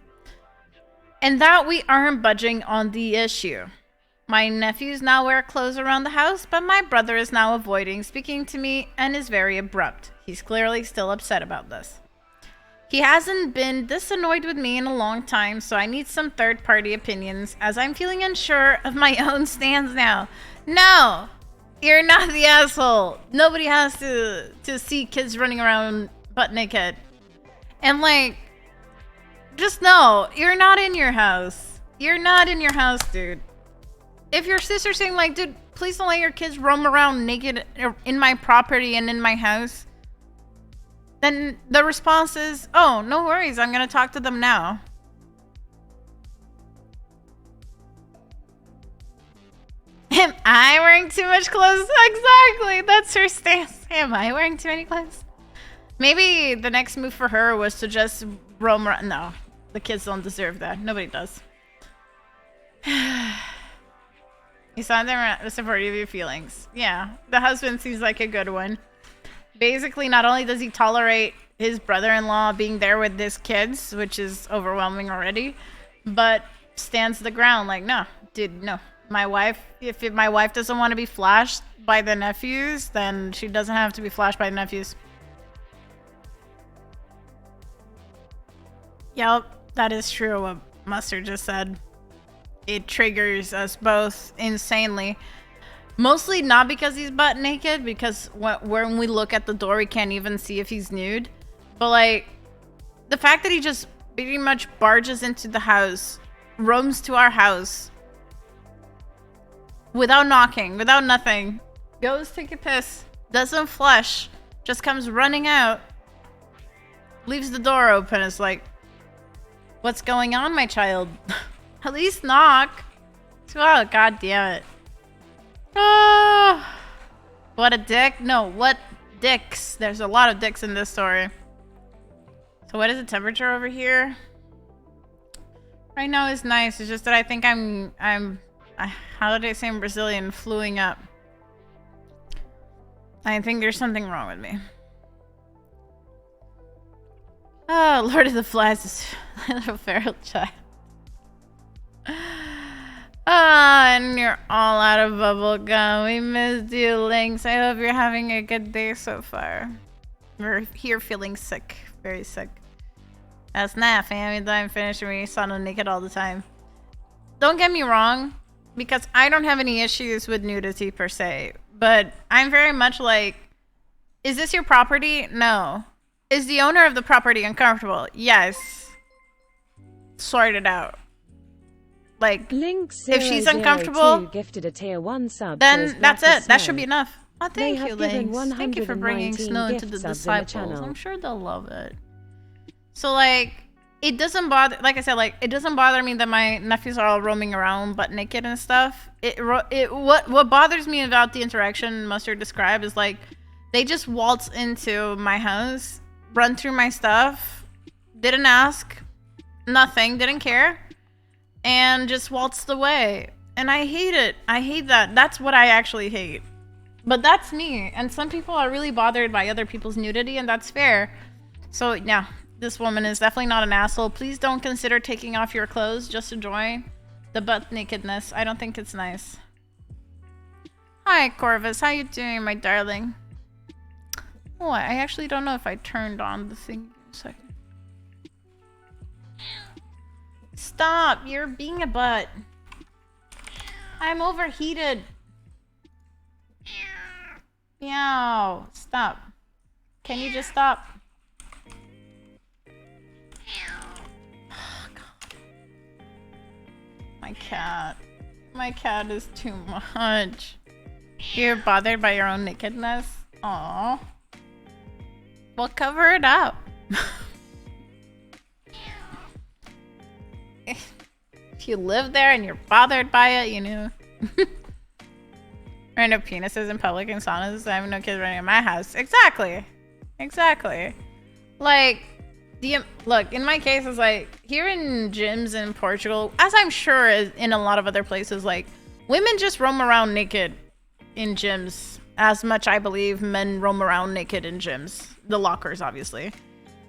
And that we aren't budging on the issue. My nephews now wear clothes around the house, but my brother is now avoiding speaking to me and is very abrupt. He's clearly still upset about this. He hasn't been this annoyed with me in a long time, so I need some third-party opinions as I'm feeling unsure of my own stance now. No! You're not the asshole. Nobody has to see kids running around butt naked. And like, just know, you're not in your house. You're not in your house, dude. If your sister's saying like, dude, please don't let your kids roam around naked in my property and in my house, then the response is, oh, no worries, I'm gonna talk to them now. Am I wearing too much clothes? Exactly, that's her stance. Am I wearing too many clothes? Maybe the next move for her was to just roam around. No, the kids don't deserve that. Nobody does. You sound supportive of your feelings. Yeah, the husband seems like a good one. Basically, not only does he tolerate his brother-in-law being there with his kids, which is overwhelming already, but stands the ground like, no, dude, no. My wife, if my wife doesn't want to be flashed by the nephews, then she doesn't have to be flashed by the nephews. Yep, that is true what Mustard just said. It triggers us both insanely. Mostly not because he's butt naked, because when we look at the door, we can't even see if he's nude. But like, the fact that he just pretty much barges into the house, roams to our house, without knocking, without nothing, goes take a piss, doesn't flush, just comes running out, leaves the door open, is like, what's going on, my child? At least knock. Oh, god damn it. Oh, what a dick. No, what dicks. There's a lot of dicks in this story. So what is the temperature over here? Right now is nice. It's just that I think I'm how did I say in Brazilian? Fluing up. I think there's something wrong with me. Oh, Lord of the Flies is a little feral child. Ah, and you're all out of bubble gum. We missed you, Lynx. I hope you're having a good day so far. We're here feeling sick. Very sick. That's not fam. I'm finished and we saw no naked all the time. Don't get me wrong, because I don't have any issues with nudity per se. But I'm very much like, is this your property? No. Is the owner of the property uncomfortable? Yes. Sort it out. Like, if she's uncomfortable, gifted a tier 1 sub, then that's it. That should be enough. Oh, They thank have you, given Lynx. Thank you for bringing 119 Snow into gift the subs in the disciples. channel. I'm sure they'll love it. So, like, it doesn't bother, like I said, like, it doesn't bother me that my nephews are all roaming around butt naked and stuff. What bothers me about the interaction Mustard described is, like, they just waltz into my house, run through my stuff, didn't ask, nothing, didn't care, and just waltzed away. And I hate it. I hate that. That's what I actually hate. But that's me. And some people are really bothered by other people's nudity, and that's fair. So, yeah, this woman is definitely not an asshole. Please don't consider taking off your clothes just to join the butt nakedness. I don't think it's nice. Hi, Corvus. How you doing, my darling? Oh, I actually don't know if I turned on the thing. A second. Stop! You're being a butt. I'm overheated. Meow. Stop. Can you just stop? Oh, God. My cat. My cat is too much. You're bothered by your own nakedness? Aww. Well, cover it up. If you live there and you're bothered by it, you know. There are no penises in public and saunas. I have no kids running in my house. Exactly. Exactly. Like, look, in my case, it's like, here in gyms in Portugal, as I'm sure is in a lot of other places, like, women just roam around naked in gyms as much, I believe, men roam around naked in gyms. The lockers, obviously.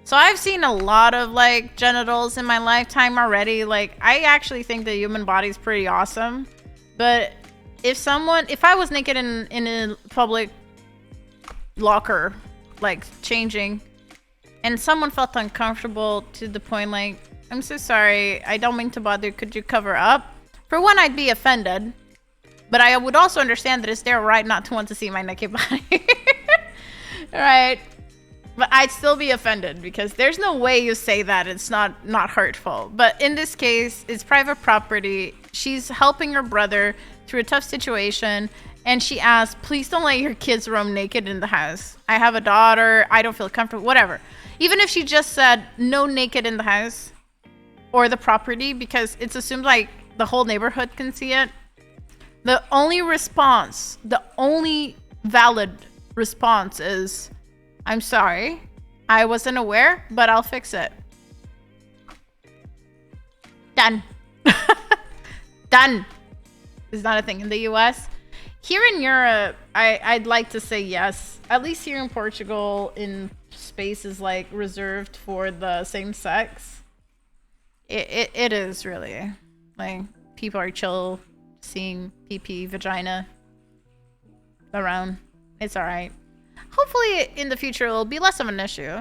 So I've seen a lot of, like, genitals in my lifetime already. Like, I actually think the human body is pretty awesome. But if I was naked in a public locker, like, changing, and someone felt uncomfortable to the point, like, I'm so sorry, I don't mean to bother, could you cover up? For one, I'd be offended. But I would also understand that it's their right not to want to see my naked body. Right? But I'd still be offended because there's no way you say that it's not hurtful. But in this case, it's private property. She's helping her brother through a tough situation. And she asked, please don't let your kids roam naked in the house. I have a daughter. I don't feel comfortable. Whatever. Even if she just said no naked in the house or the property, because it's assumed like the whole neighborhood can see it. The only valid response is, I'm sorry, I wasn't aware, but I'll fix it. Done. Done. Is not a thing in the US. Here in Europe, I'd like to say yes. At least here in Portugal, in space is like reserved for the same sex. It is really like people are chill seeing PP vagina around. It's all right. Hopefully in the future it'll be less of an issue,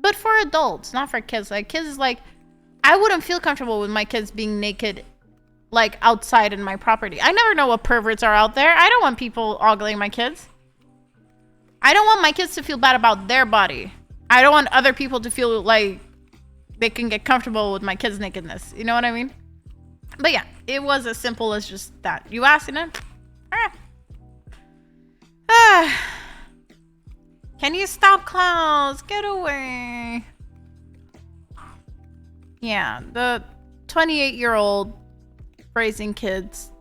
but for adults, not for kids. Like kids, like I wouldn't feel comfortable with my kids being naked like outside in my property. I never know what perverts are out there. I don't want people ogling my kids. I don't want my kids to feel bad about their body. I don't want other people to feel like they can get comfortable with my kids' nakedness. You know what I mean? But yeah, it was as simple as just that. You asking it? Can you stop, Klaus? Get away. Yeah, the 28-year-old raising kids.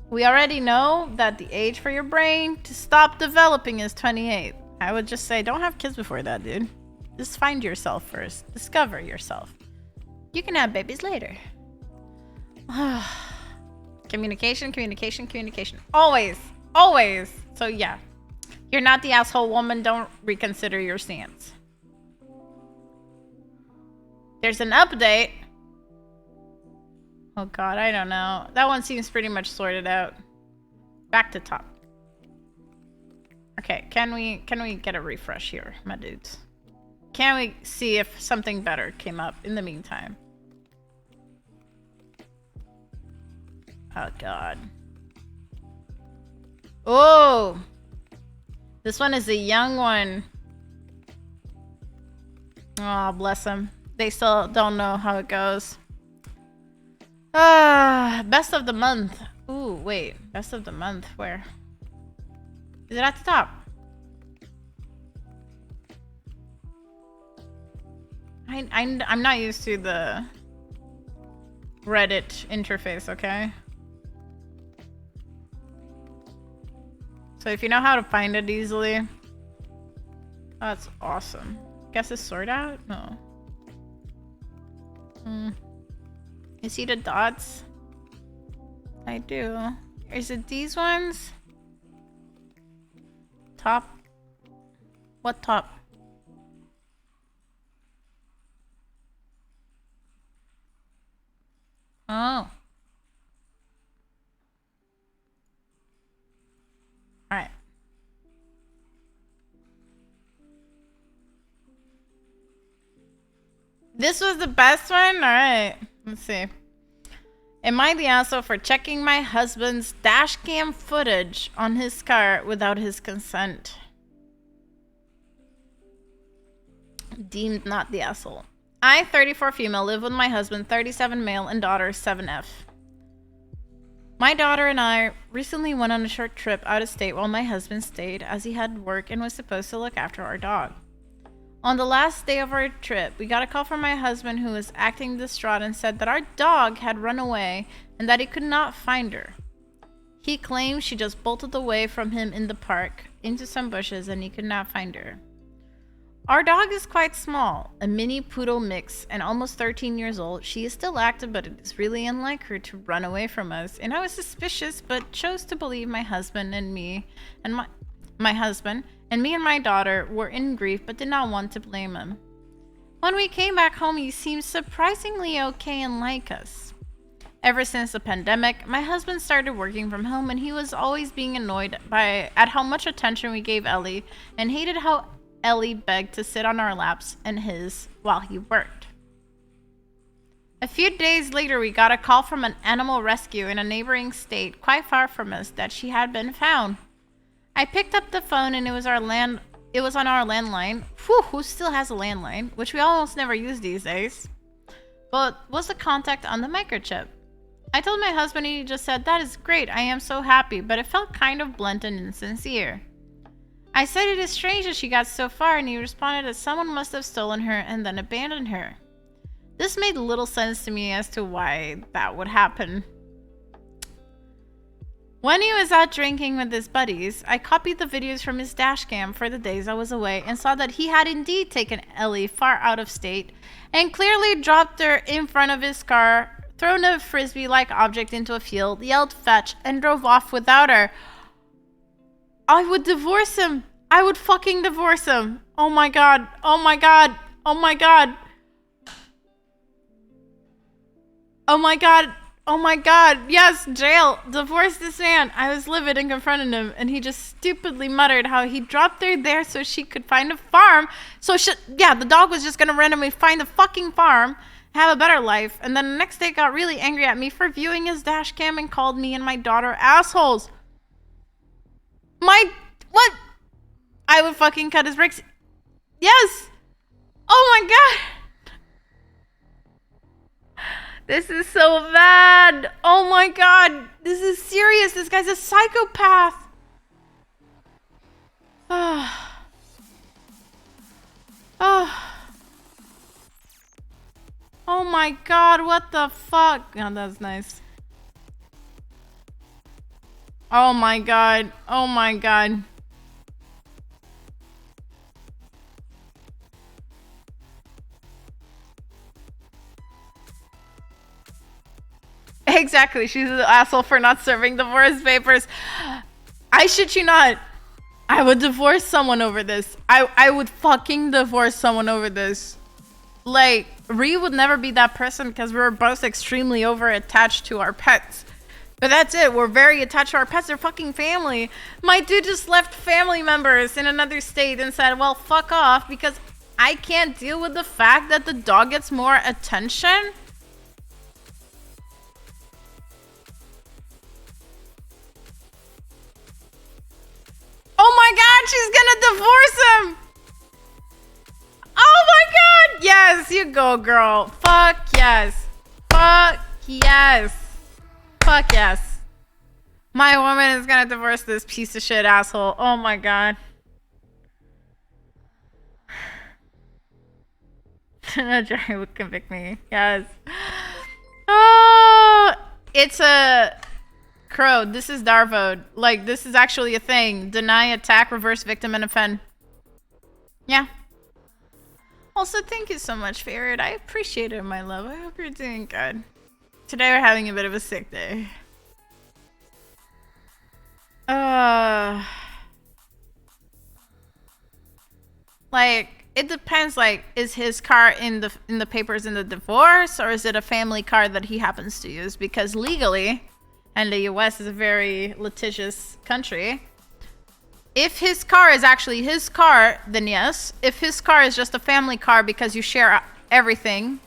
We already know that the age for your brain to stop developing is 28. I would just say don't have kids before that, dude. Just find yourself first. Discover yourself. You can have babies later. Communication, communication, communication. Always. Always. So yeah. You're not the asshole woman. Don't reconsider your stance. There's an update. Oh god, I don't know. That one seems pretty much sorted out. Back to top. Okay, can we get a refresh here, my dudes? Can we see if something better came up in the meantime? Oh god. Oh! This one is a young one. Oh, bless them. They still don't know how it goes. Best of the month. Ooh, wait. Best of the month. Where? Is it at the top? I'm not used to the Reddit interface, okay? So if you know how to find it easily, that's awesome. Guess it's sort out? No. You see the dots? I do. Is it these ones? Top? What top? Oh. Alright. This was the best one? Alright. Let's see. Am I the asshole for checking my husband's dash cam footage on his car without his consent? Deemed not the asshole. I, 34 female, live with my husband, 37 male, and daughter, 7F. My daughter and I recently went on a short trip out of state while my husband stayed, as he had work and was supposed to look after our dog. On the last day of our trip, we got a call from my husband, who was acting distraught and said that our dog had run away and that he could not find her. He claimed she just bolted away from him in the park into some bushes and he could not find her. Our dog is quite small, a mini poodle mix, and almost 13 years old. She is still active, but it is really unlike her to run away from us, and I was suspicious but chose to believe my husband and me and my husband and me and my daughter were in grief but did not want to blame him. When we came back home, he seemed surprisingly okay and like us. Ever since the pandemic, my husband started working from home and he was always being annoyed at how much attention we gave Ellie and hated how Ellie begged to sit on our laps and his while he worked. A few days later, we got a call from an animal rescue in a neighboring state quite far from us that she had been found. I picked up the phone and it was on our landline. Whew, who still has a landline? Which we almost never use these days. But was the contact on the microchip? I told my husband and he just said, "That is great, I am so happy," but it felt kind of blunt and insincere. I said it is strange that she got so far, and he responded that someone must have stolen her and then abandoned her. This made little sense to me as to why that would happen. When he was out drinking with his buddies, I copied the videos from his dashcam for the days I was away and saw that he had indeed taken Ellie far out of state and clearly dropped her in front of his car, thrown a frisbee-like object into a field, yelled fetch, and drove off without her. I would divorce him. I would fucking divorce him. Oh my god. Oh my god. Oh my god. Oh my god. Oh my god. Yes, jail. Divorce this man. I was livid and confronted him, and he just stupidly muttered how he dropped her there so she could find a farm. So yeah, the dog was just gonna randomly find a fucking farm, have a better life, and then the next day got really angry at me for viewing his dash cam and called me and my daughter assholes. What? I would fucking cut his brakes. Yes. Oh my god. This is so bad. Oh my god. This is serious. This guy's a psychopath. Oh. Oh my god. What the fuck? Oh, that's nice. Oh my god. Oh my god. Exactly. She's an asshole for not serving divorce papers. I shit you not. I would divorce someone over this. I would fucking divorce someone over this. Like, Ree would never be that person because we were both extremely over attached to our pets. But that's it. We're very attached to our pets. They're fucking family. My dude just left family members in another state and said, well, fuck off because I can't deal with the fact that the dog gets more attention. Oh my god, she's gonna divorce him! Oh my god! Yes, you go, girl. Fuck yes. Fuck yes. Fuck yes. My woman is gonna divorce this piece of shit asshole. Oh my god. No, Jerry would convict me. Yes. Oh, it's a... Crow, this is Darvode. Like, this is actually a thing. Deny, attack, reverse victim, and offend. Yeah. Also, thank you so much, Ferret. I appreciate it, my love. I hope you're doing good. Today we're having a bit of a sick day. Like, it depends, like, is his car in the papers in the divorce, or is it a family car that he happens to use? Because legally... and the US is a very litigious country. If his car is actually his car, then yes. If his car is just a family car because you share everything,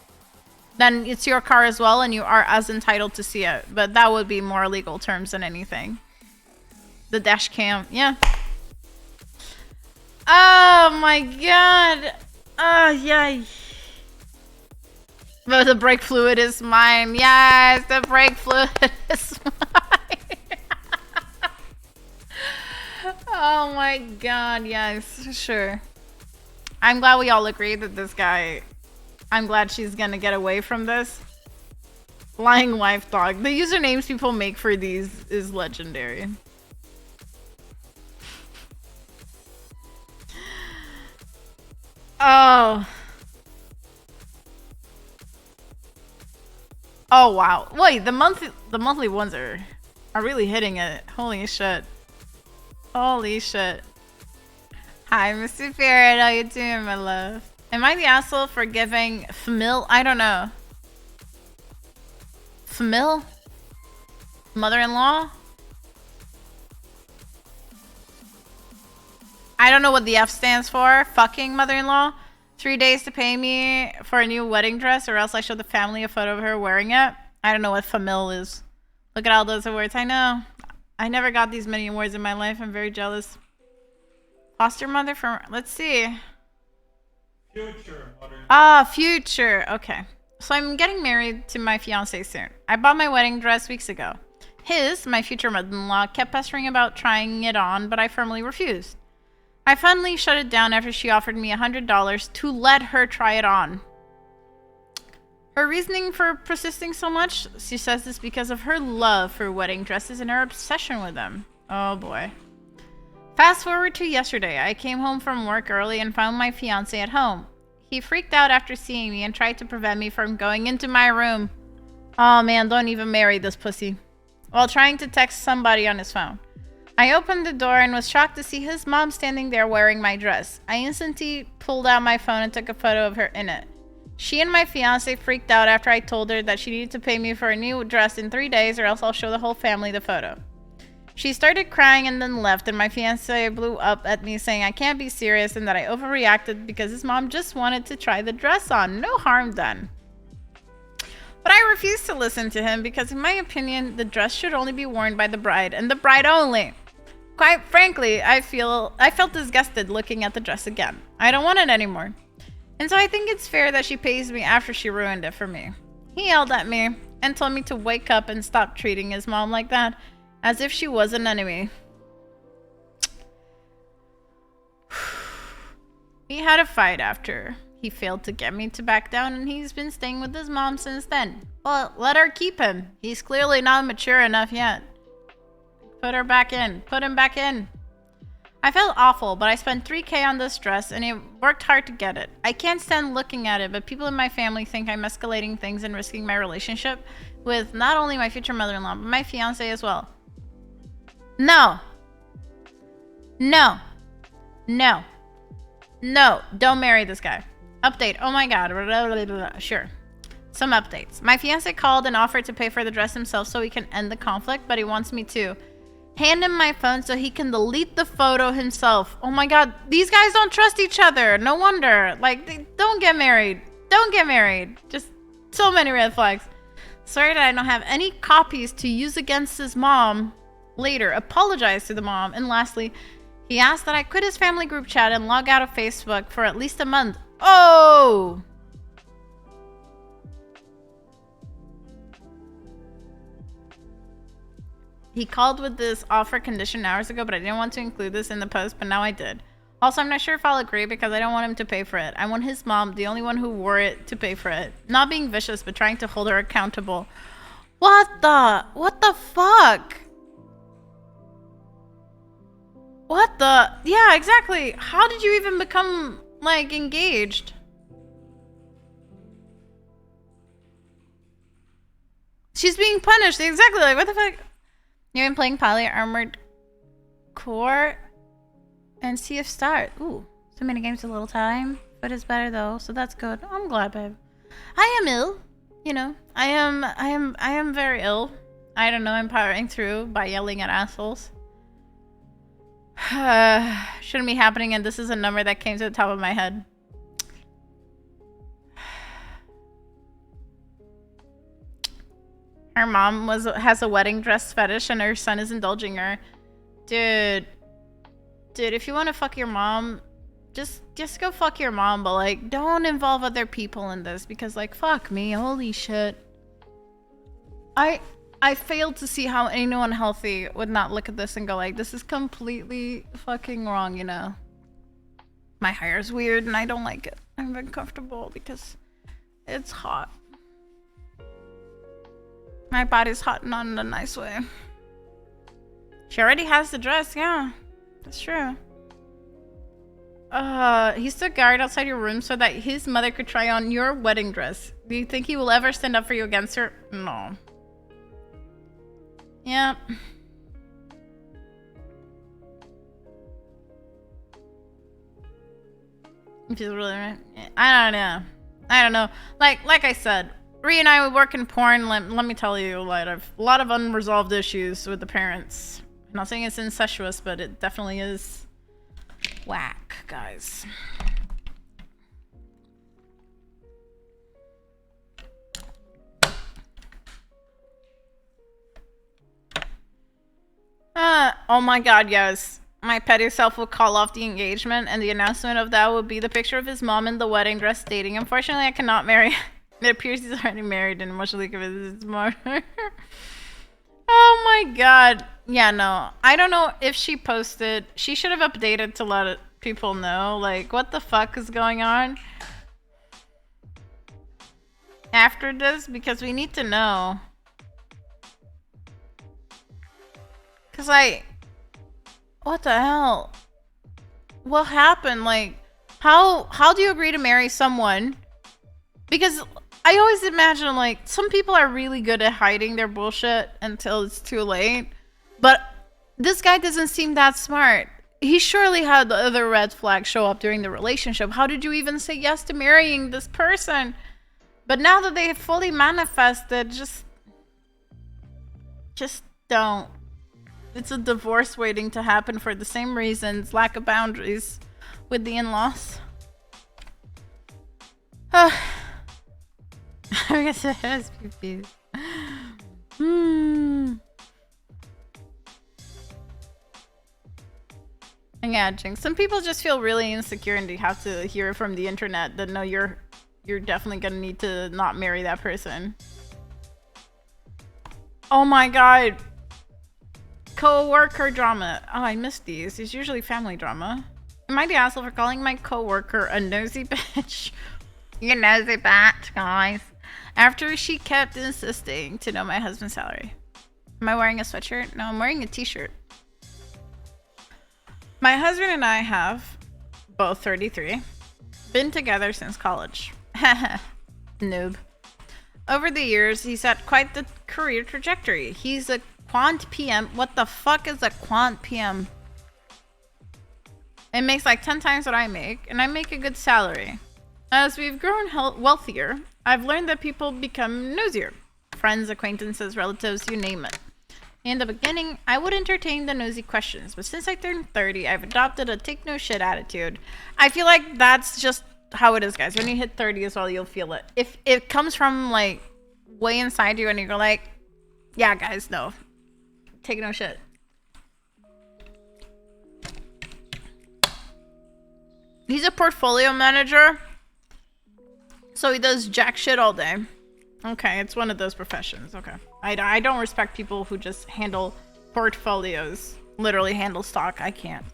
then it's your car as well and you are as entitled to see it. But that would be more legal terms than anything. The dash cam, yeah. Oh my god. Oh, yeah. But the brake fluid is mine. Yes, the brake fluid is mine. Oh my god, yes, sure. I'm glad we all agree that this guy... I'm glad she's gonna get away from this. Lying wife dog. The usernames people make for these is legendary. Oh... oh wow! Wait, the monthly ones are really hitting it. Holy shit! Holy shit! Hi, Mr. Ferret. How you doing, my love? Am I the asshole for giving Famil? I don't know. Famil? Mother-in-law? I don't know what the F stands for. Fucking mother-in-law. 3 days to pay me for a new wedding dress or else I show the family a photo of her wearing it. I don't know what famil is. Look at all those awards. I know. I never got these many awards in my life. I'm very jealous. Foster mother from... let's see. Future mother. Ah, future. Okay. So I'm getting married to my fiance soon. I bought my wedding dress weeks ago. My future mother-in-law, kept pestering about trying it on, but I firmly refused. I finally shut it down after she offered me $100 to let her try it on. Her reasoning for persisting so much, she says, is because of her love for wedding dresses and her obsession with them. Oh boy. Fast forward to yesterday. I came home from work early and found my fiance at home. He freaked out after seeing me and tried to prevent me from going into my room. Oh man, don't even marry this pussy. While trying to text somebody on his phone. I opened the door and was shocked to see his mom standing there wearing my dress. I instantly pulled out my phone and took a photo of her in it. She and my fiance freaked out after I told her that she needed to pay me for a new dress in 3 days or else I'll show the whole family the photo. She started crying and then left, and my fiance blew up at me saying I can't be serious and that I overreacted because his mom just wanted to try the dress on. No harm done. But I refused to listen to him because in my opinion, the dress should only be worn by the bride and the bride only. Quite frankly, I felt disgusted looking at the dress again. I don't want it anymore. And so I think it's fair that she pays me after she ruined it for me. He yelled at me and told me to wake up and stop treating his mom like that, as if she was an enemy. We had a fight after he failed to get me to back down, and he's been staying with his mom since then. Well, let her keep him. He's clearly not mature enough yet. Put her back in. Put him back in. I felt awful, but I spent $3K on this dress, and I worked hard to get it. I can't stand looking at it, but people in my family think I'm escalating things and risking my relationship with not only my future mother-in-law, but my fiance as well. No. No. No. No. Don't marry this guy. Update. Oh my god. Sure. Some updates. My fiance called and offered to pay for the dress himself so we can end the conflict, but he wants me to hand him my phone so he can delete the photo himself. Oh my god. These guys don't trust each other. No wonder. Like, don't get married. Don't get married. Just so many red flags. Sorry that I don't have any copies to use against his mom later. Apologize to the mom. And lastly, he asked that I quit his family group chat and log out of Facebook for at least a month. Oh! He called with this offer condition hours ago, but I didn't want to include this in the post, but now I did. Also, I'm not sure if I'll agree because I don't want him to pay for it. I want his mom, the only one who wore it, to pay for it. Not being vicious, but trying to hold her accountable. What the fuck? What the? Yeah, exactly. How did you even become, like, engaged? She's being punished. Exactly. Like, what the fuck? You've been playing Poly Armored Core and Sea of Stars. Ooh, so many games, a little time. But it's better though, so that's good. I'm glad, babe. I am ill. You know, I am very ill. I don't know, I'm powering through by yelling at assholes. Shouldn't be happening, and this is a number that came to the top of my head. Her mom has a wedding dress fetish, and her son is indulging her. Dude, if you want to fuck your mom, just go fuck your mom, but like, don't involve other people in this because, like, fuck me, holy shit. I failed to see how anyone healthy would not look at this and go like, this is completely fucking wrong, you know. My hair is weird and I don't like it. I'm uncomfortable because it's hot. My body's hot, not in a nice way. She already has the dress, yeah. That's true. He stood guard outside your room so that his mother could try on your wedding dress. Do you think he will ever stand up for you against her? No. Yep. If he's really right. I don't know. Like I said, Ree and I would work in porn. Let me tell you, a lot of unresolved issues with the parents. I'm not saying it's incestuous, but it definitely is whack, guys. Oh my god, yes. My petty self will call off the engagement, and the announcement of that will be the picture of his mom in the wedding dress dating. Unfortunately, I cannot marry. It appears he's already married and emotionally committed to his mother. Oh my god. Yeah, no. I don't know if she posted. She should have updated to let people know, like, what the fuck is going on after this, because we need to know. Cause what the hell? What happened? Like, how do you agree to marry someone? Because I always imagine, like, some people are really good at hiding their bullshit until it's too late. But this guy doesn't seem that smart. He surely had the other red flags show up during the relationship. How did you even say yes to marrying this person? But now that they have fully manifested, just don't. It's a divorce waiting to happen for the same reasons. Lack of boundaries with the in-laws. I guess it has PPs. Yeah, Jinx. Some people just feel really insecure and they have to hear from the internet that no, you're definitely gonna need to not marry that person. Oh my god. Co-worker drama. Oh, I missed these. It's usually family drama. Am I the asshole for calling my co-worker a nosy bitch? You nosy bitch, guys. After she kept insisting to know my husband's salary. Am I wearing a sweatshirt? No, I'm wearing a t-shirt. My husband and I have, both 33, been together since college. Noob. Over the years, he's had quite the career trajectory. He's a quant PM. What the fuck is a quant PM? It makes like 10 times what I make, and I make a good salary. As we've grown wealthier, I've learned that people become nosier. Friends, acquaintances, relatives, you name it. In the beginning, I would entertain the nosy questions, but since I turned 30, I've adopted a take no shit attitude. I feel like that's just how it is, guys. When you hit 30 as well, you'll feel it. If it comes from like way inside you and you go like, yeah, guys, no. Take no shit. He's a portfolio manager, so he does jack shit all day. Okay, it's one of those professions. Okay. I don't respect people who just handle portfolios. Literally handle stock. I can't.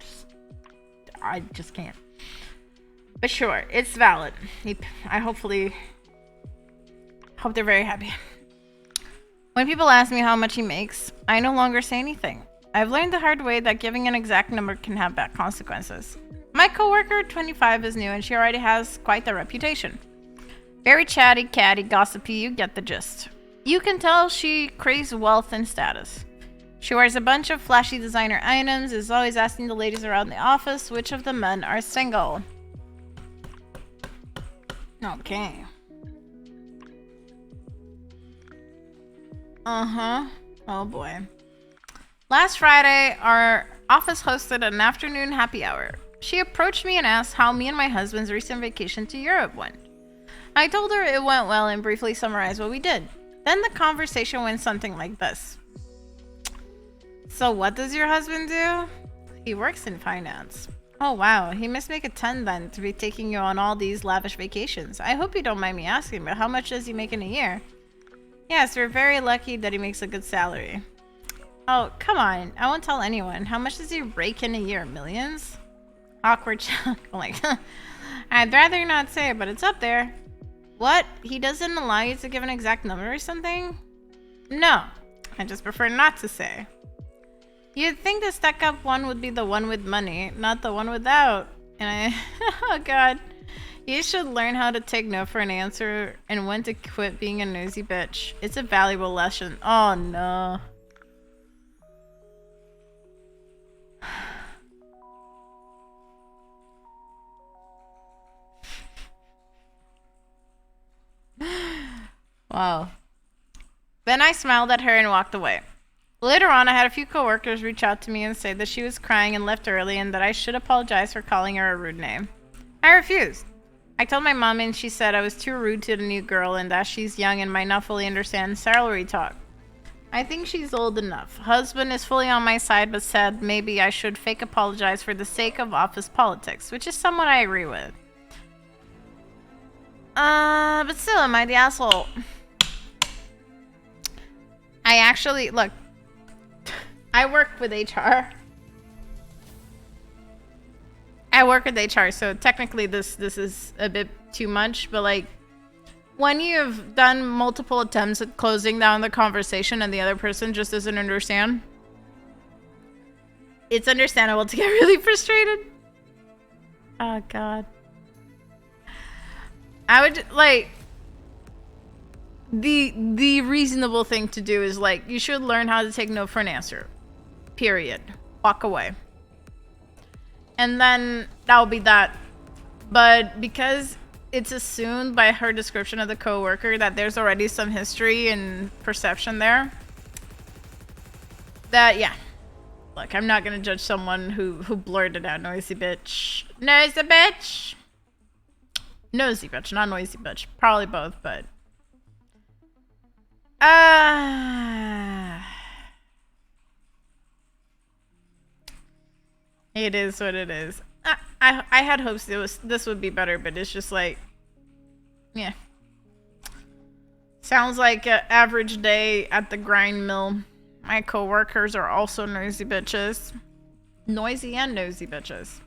I just can't. But sure, it's valid. I hope they're very happy. When people ask me how much he makes, I no longer say anything. I've learned the hard way that giving an exact number can have bad consequences. My coworker, 25, is new and she already has quite the reputation. Very chatty, catty, gossipy, you get the gist. You can tell she craves wealth and status. She wears a bunch of flashy designer items, is always asking the ladies around the office which of the men are single. Okay. Oh boy. Last Friday, our office hosted an afternoon happy hour. She approached me and asked how me and my husband's recent vacation to Europe went. I told her it went well and briefly summarized what we did. Then the conversation went something like this. So what does your husband do? He works in finance. Oh wow, he must make a ton then to be taking you on all these lavish vacations. I hope you don't mind me asking, but how much does he make in a year? Yes, we're very lucky that he makes a good salary. Oh, come on. I won't tell anyone. How much does he rake in a year? Millions? Awkward chuck. Like, I'd rather not say it, but it's up there. What? He doesn't allow you to give an exact number or something? No. I just prefer not to say. You'd think the stuck-up one would be the one with money, not the one without. And oh god. You should learn how to take no for an answer and when to quit being a nosy bitch. It's a valuable lesson. Oh no. Wow. Then I smiled at her and walked away. Later on, I had a few coworkers reach out to me and say that she was crying and left early and that I should apologize for calling her a rude name. I refused. I told my mom and she said I was too rude to the new girl and that she's young and might not fully understand salary talk. I think she's old enough. Husband is fully on my side but said maybe I should fake apologize for the sake of office politics, which is somewhat I agree with. But still, am I the asshole? I actually, look, I work with HR. I work with HR, so technically this is a bit too much, but like, when you've done multiple attempts at closing down the conversation and the other person just doesn't understand, it's understandable to get really frustrated. Oh god. I would, like, the reasonable thing to do is, like, you should learn how to take no for an answer. period. Walk away. And then that'll be that. But because it's assumed by her description of the coworker that there's already some history and perception there, that, yeah. Look, I'm not gonna judge someone who blurted out noisy bitch. Noisy bitch! Nosy bitch, not noisy bitch. Probably both, but... It is what it is. I had hopes this would be better, but it's just like... Yeah. Sounds like an average day at the grind mill. My coworkers are also noisy bitches. Noisy and nosy bitches.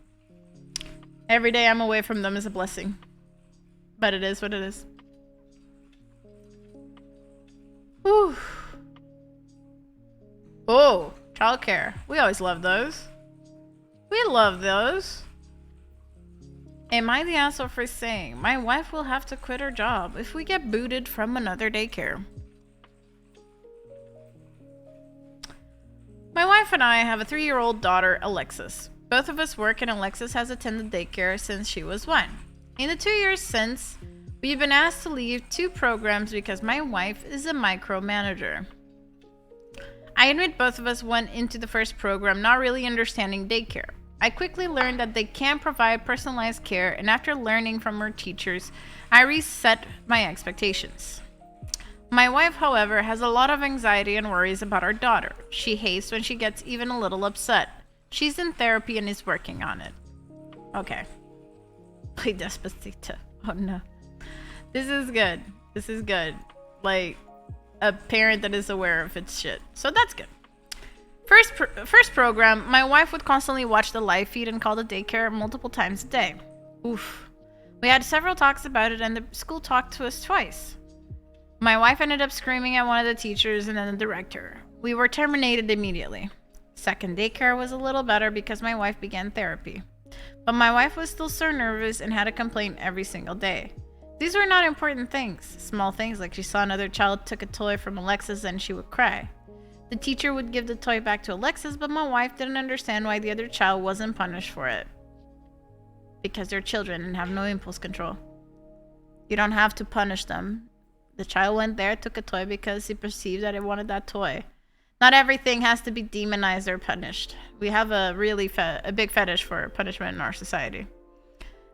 Every day I'm away from them is a blessing. But it is what it is. Whew. Oh, childcare. We always love those. We love those. Am I the asshole for saying my wife will have to quit her job if we get booted from another daycare? My wife and I have a 3-year-old daughter, Alexis. Both of us work and Alexis has attended daycare since she was 1. In the 2 years since, we've been asked to leave 2 programs because my wife is a micromanager. I admit both of us went into the first program not really understanding daycare. I quickly learned that they can't provide personalized care, and after learning from her teachers, I reset my expectations. My wife, however, has a lot of anxiety and worries about our daughter. She hates when she gets even a little upset. She's in therapy and is working on it. Okay. Play Despacito. Oh no. This is good. This is good. Like, a parent that is aware of its shit. So that's good. First program, my wife would constantly watch the live feed and call the daycare multiple times a day. Oof. We had several talks about it and the school talked to us twice. My wife ended up screaming at one of the teachers and then the director. We were terminated immediately. Second daycare was a little better because my wife began therapy. But my wife was still so nervous and had a complaint every single day. These were not important things. Small things like she saw another child took a toy from Alexis and she would cry. The teacher would give the toy back to Alexis, but my wife didn't understand why the other child wasn't punished for it. Because they're children and have no impulse control. You don't have to punish them. The child went there, took a toy because he perceived that it wanted that toy. Not everything has to be demonized or punished. We have a really a big fetish for punishment in our society.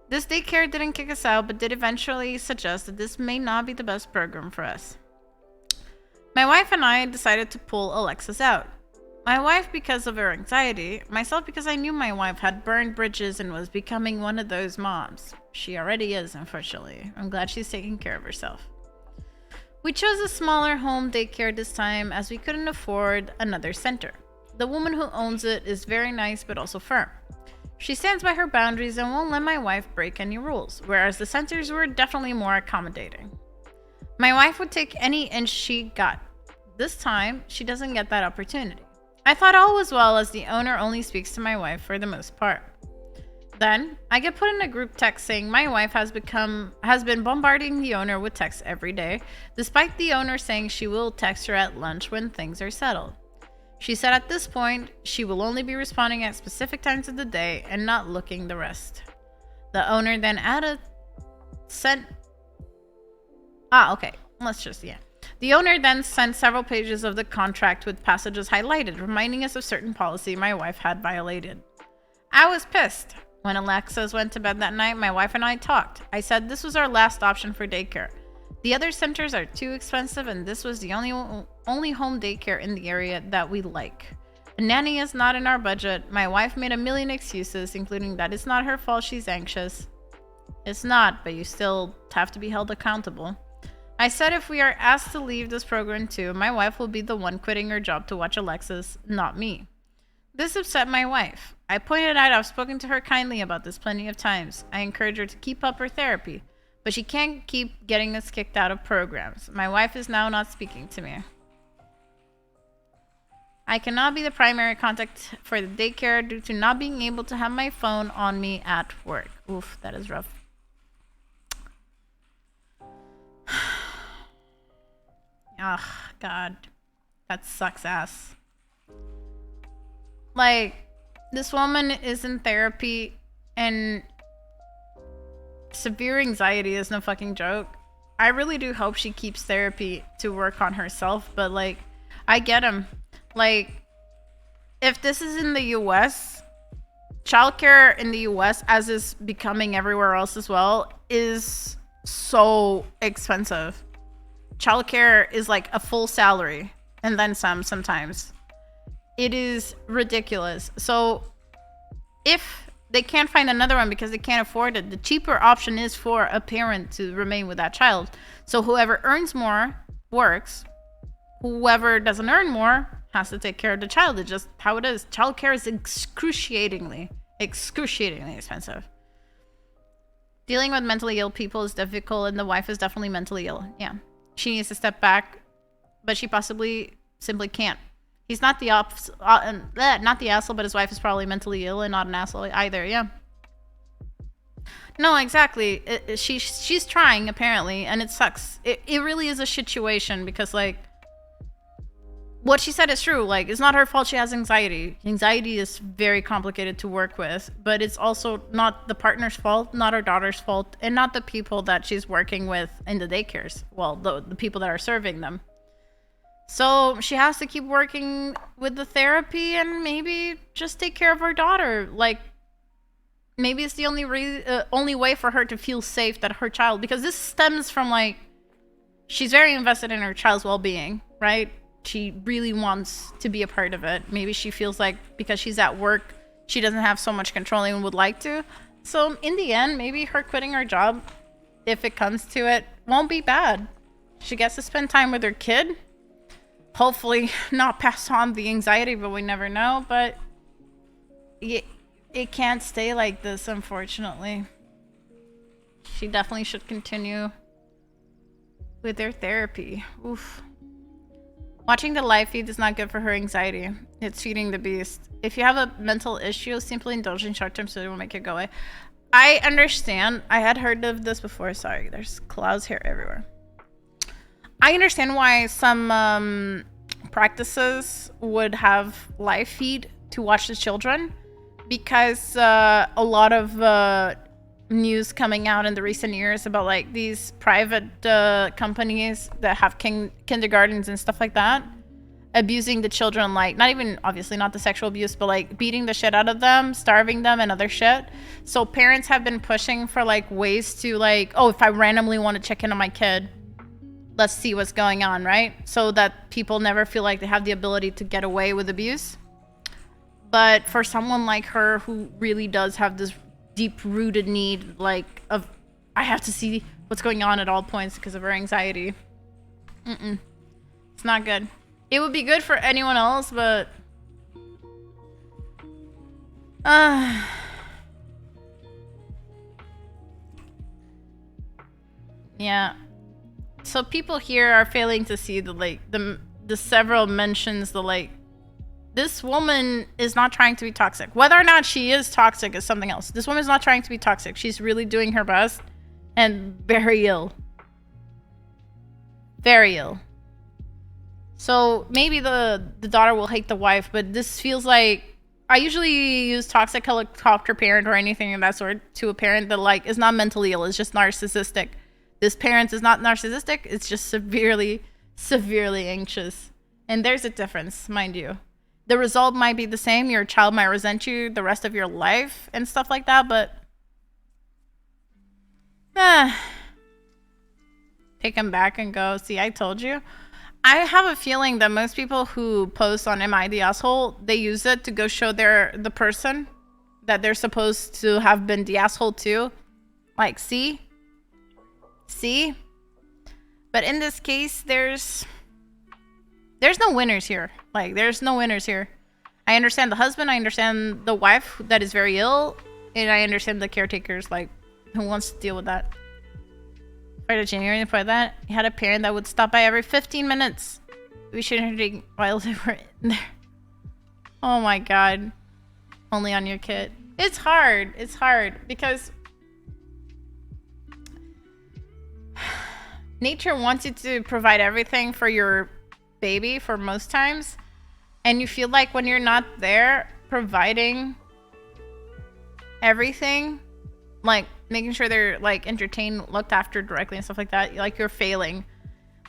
This daycare didn't kick us out, but did eventually suggest that this may not be the best program for us. My wife and I decided to pull Alexis out. My wife because of her anxiety, myself because I knew my wife had burned bridges and was becoming one of those moms. She already is, unfortunately. I'm glad she's taking care of herself. We chose a smaller home daycare this time as we couldn't afford another center. The woman who owns it is very nice but also firm. She stands by her boundaries and won't let my wife break any rules, whereas the centers were definitely more accommodating. My wife would take any inch she got. This time, she doesn't get that opportunity. I thought all was well as the owner only speaks to my wife for the most part. Then, I get put in a group text saying my wife has been bombarding the owner with texts every day, despite the owner saying she will text her at lunch when things are settled. She said at this point, she will only be responding at specific times of the day and not looking the rest. The owner then The owner then sent several pages of the contract with passages highlighted, reminding us of certain policy my wife had violated. I was pissed. When Alexis went to bed that night, my wife and I talked. I said this was our last option for daycare. The other centers are too expensive and this was the only home daycare in the area that we like. A nanny is not in our budget. My wife made a million excuses, including that it's not her fault she's anxious. It's not, but you still have to be held accountable. I said if we are asked to leave this program too, my wife will be the one quitting her job to watch Alexis, not me. This upset my wife. I pointed out I've spoken to her kindly about this plenty of times. I encourage her to keep up her therapy, but she can't keep getting us kicked out of programs. My wife is now not speaking to me. I cannot be the primary contact for the daycare due to not being able to have my phone on me at work. Oof, that is rough. Ugh, God. That sucks ass. Like, this woman is in therapy, and severe anxiety is no fucking joke. I really do hope she keeps therapy to work on herself, but like, I get him. Like, if this is in the US, childcare in the US, as is becoming everywhere else as well, is so expensive. Childcare is like a full salary and then some sometimes. It is ridiculous. So if they can't find another one because they can't afford it, the cheaper option is for a parent to remain with that child. So whoever earns more works. Whoever doesn't earn more has to take care of the child. It's just how it is. Childcare is excruciatingly expensive. Dealing with mentally ill people is difficult, and the wife is definitely mentally ill. Yeah. She needs to step back, but she possibly simply can't. He's not the not the asshole, but his wife is probably mentally ill and not an asshole either. Yeah. No, exactly. She's trying apparently, and it sucks. It really is a situation because like what she said is true. Like, it's not her fault she has anxiety. Anxiety is very complicated to work with, but it's also not the partner's fault, not her daughter's fault, and not the people that she's working with in the daycares. Well, the people that are serving them. So she has to keep working with the therapy and maybe just take care of her daughter. Like, maybe it's the only way for her to feel safe that her child, because this stems from like, she's very invested in her child's well-being, right? She really wants to be a part of it. Maybe she feels like because she's at work, she doesn't have so much control and would like to. So in the end, maybe her quitting her job, if it comes to it, won't be bad. She gets to spend time with her kid. Hopefully not pass on the anxiety, but we never know. But it can't stay like this, unfortunately. She definitely should continue with their therapy. Oof. Watching the live feed is not good for her anxiety. It's feeding the beast. If you have a mental issue, simply indulge in short-term so it will make it go away. I understand. I had heard of this before. Sorry, there's clouds here everywhere. I understand why some practices would have live feed to watch the children, because a lot of news coming out in the recent years about like these private companies that have kindergartens and stuff like that abusing the children, like not even obviously not the sexual abuse, but like beating the shit out of them, starving them and other shit. So parents have been pushing for like ways to like, oh, if I randomly want to check in on my kid, let's see what's going on, right? So that people never feel like they have the ability to get away with abuse. But for someone like her who really does have this deep-rooted need, like, of I have to see what's going on at all points because of her anxiety. It's not good. It would be good for anyone else, but yeah. So people here are failing to see the like the several mentions, the like, this woman is not trying to be toxic. Whether or not she is toxic is something else. This woman is not trying to be toxic. She's really doing her best and very ill. Very ill. So maybe the daughter will hate the wife, but this feels like, I usually use toxic helicopter parent or anything of that sort to a parent that like is not mentally ill, is just narcissistic. This parent is not narcissistic, it's just severely anxious. And there's a difference, mind you. The result might be the same. Your child might resent you the rest of your life and stuff like that, but take them back and go, see, I told you. I have a feeling that most people who post on Am I the Asshole, they use it to go show the person that they're supposed to have been the asshole to. Like, see? But in this case, there's no winners here. Like, there's no winners here. I understand the husband, I understand the wife that is very ill, and I understand the caretakers, like, who wants to deal with that. Friday, January before that, he had a parent that would stop by every 15 minutes. We shouldn't drink while they were in there. Oh my god. Only on your kid. It's hard. It's hard because nature wants you to provide everything for your baby for most times. And you feel like when you're not there providing everything, like making sure they're like entertained, looked after directly and stuff like that, like you're failing.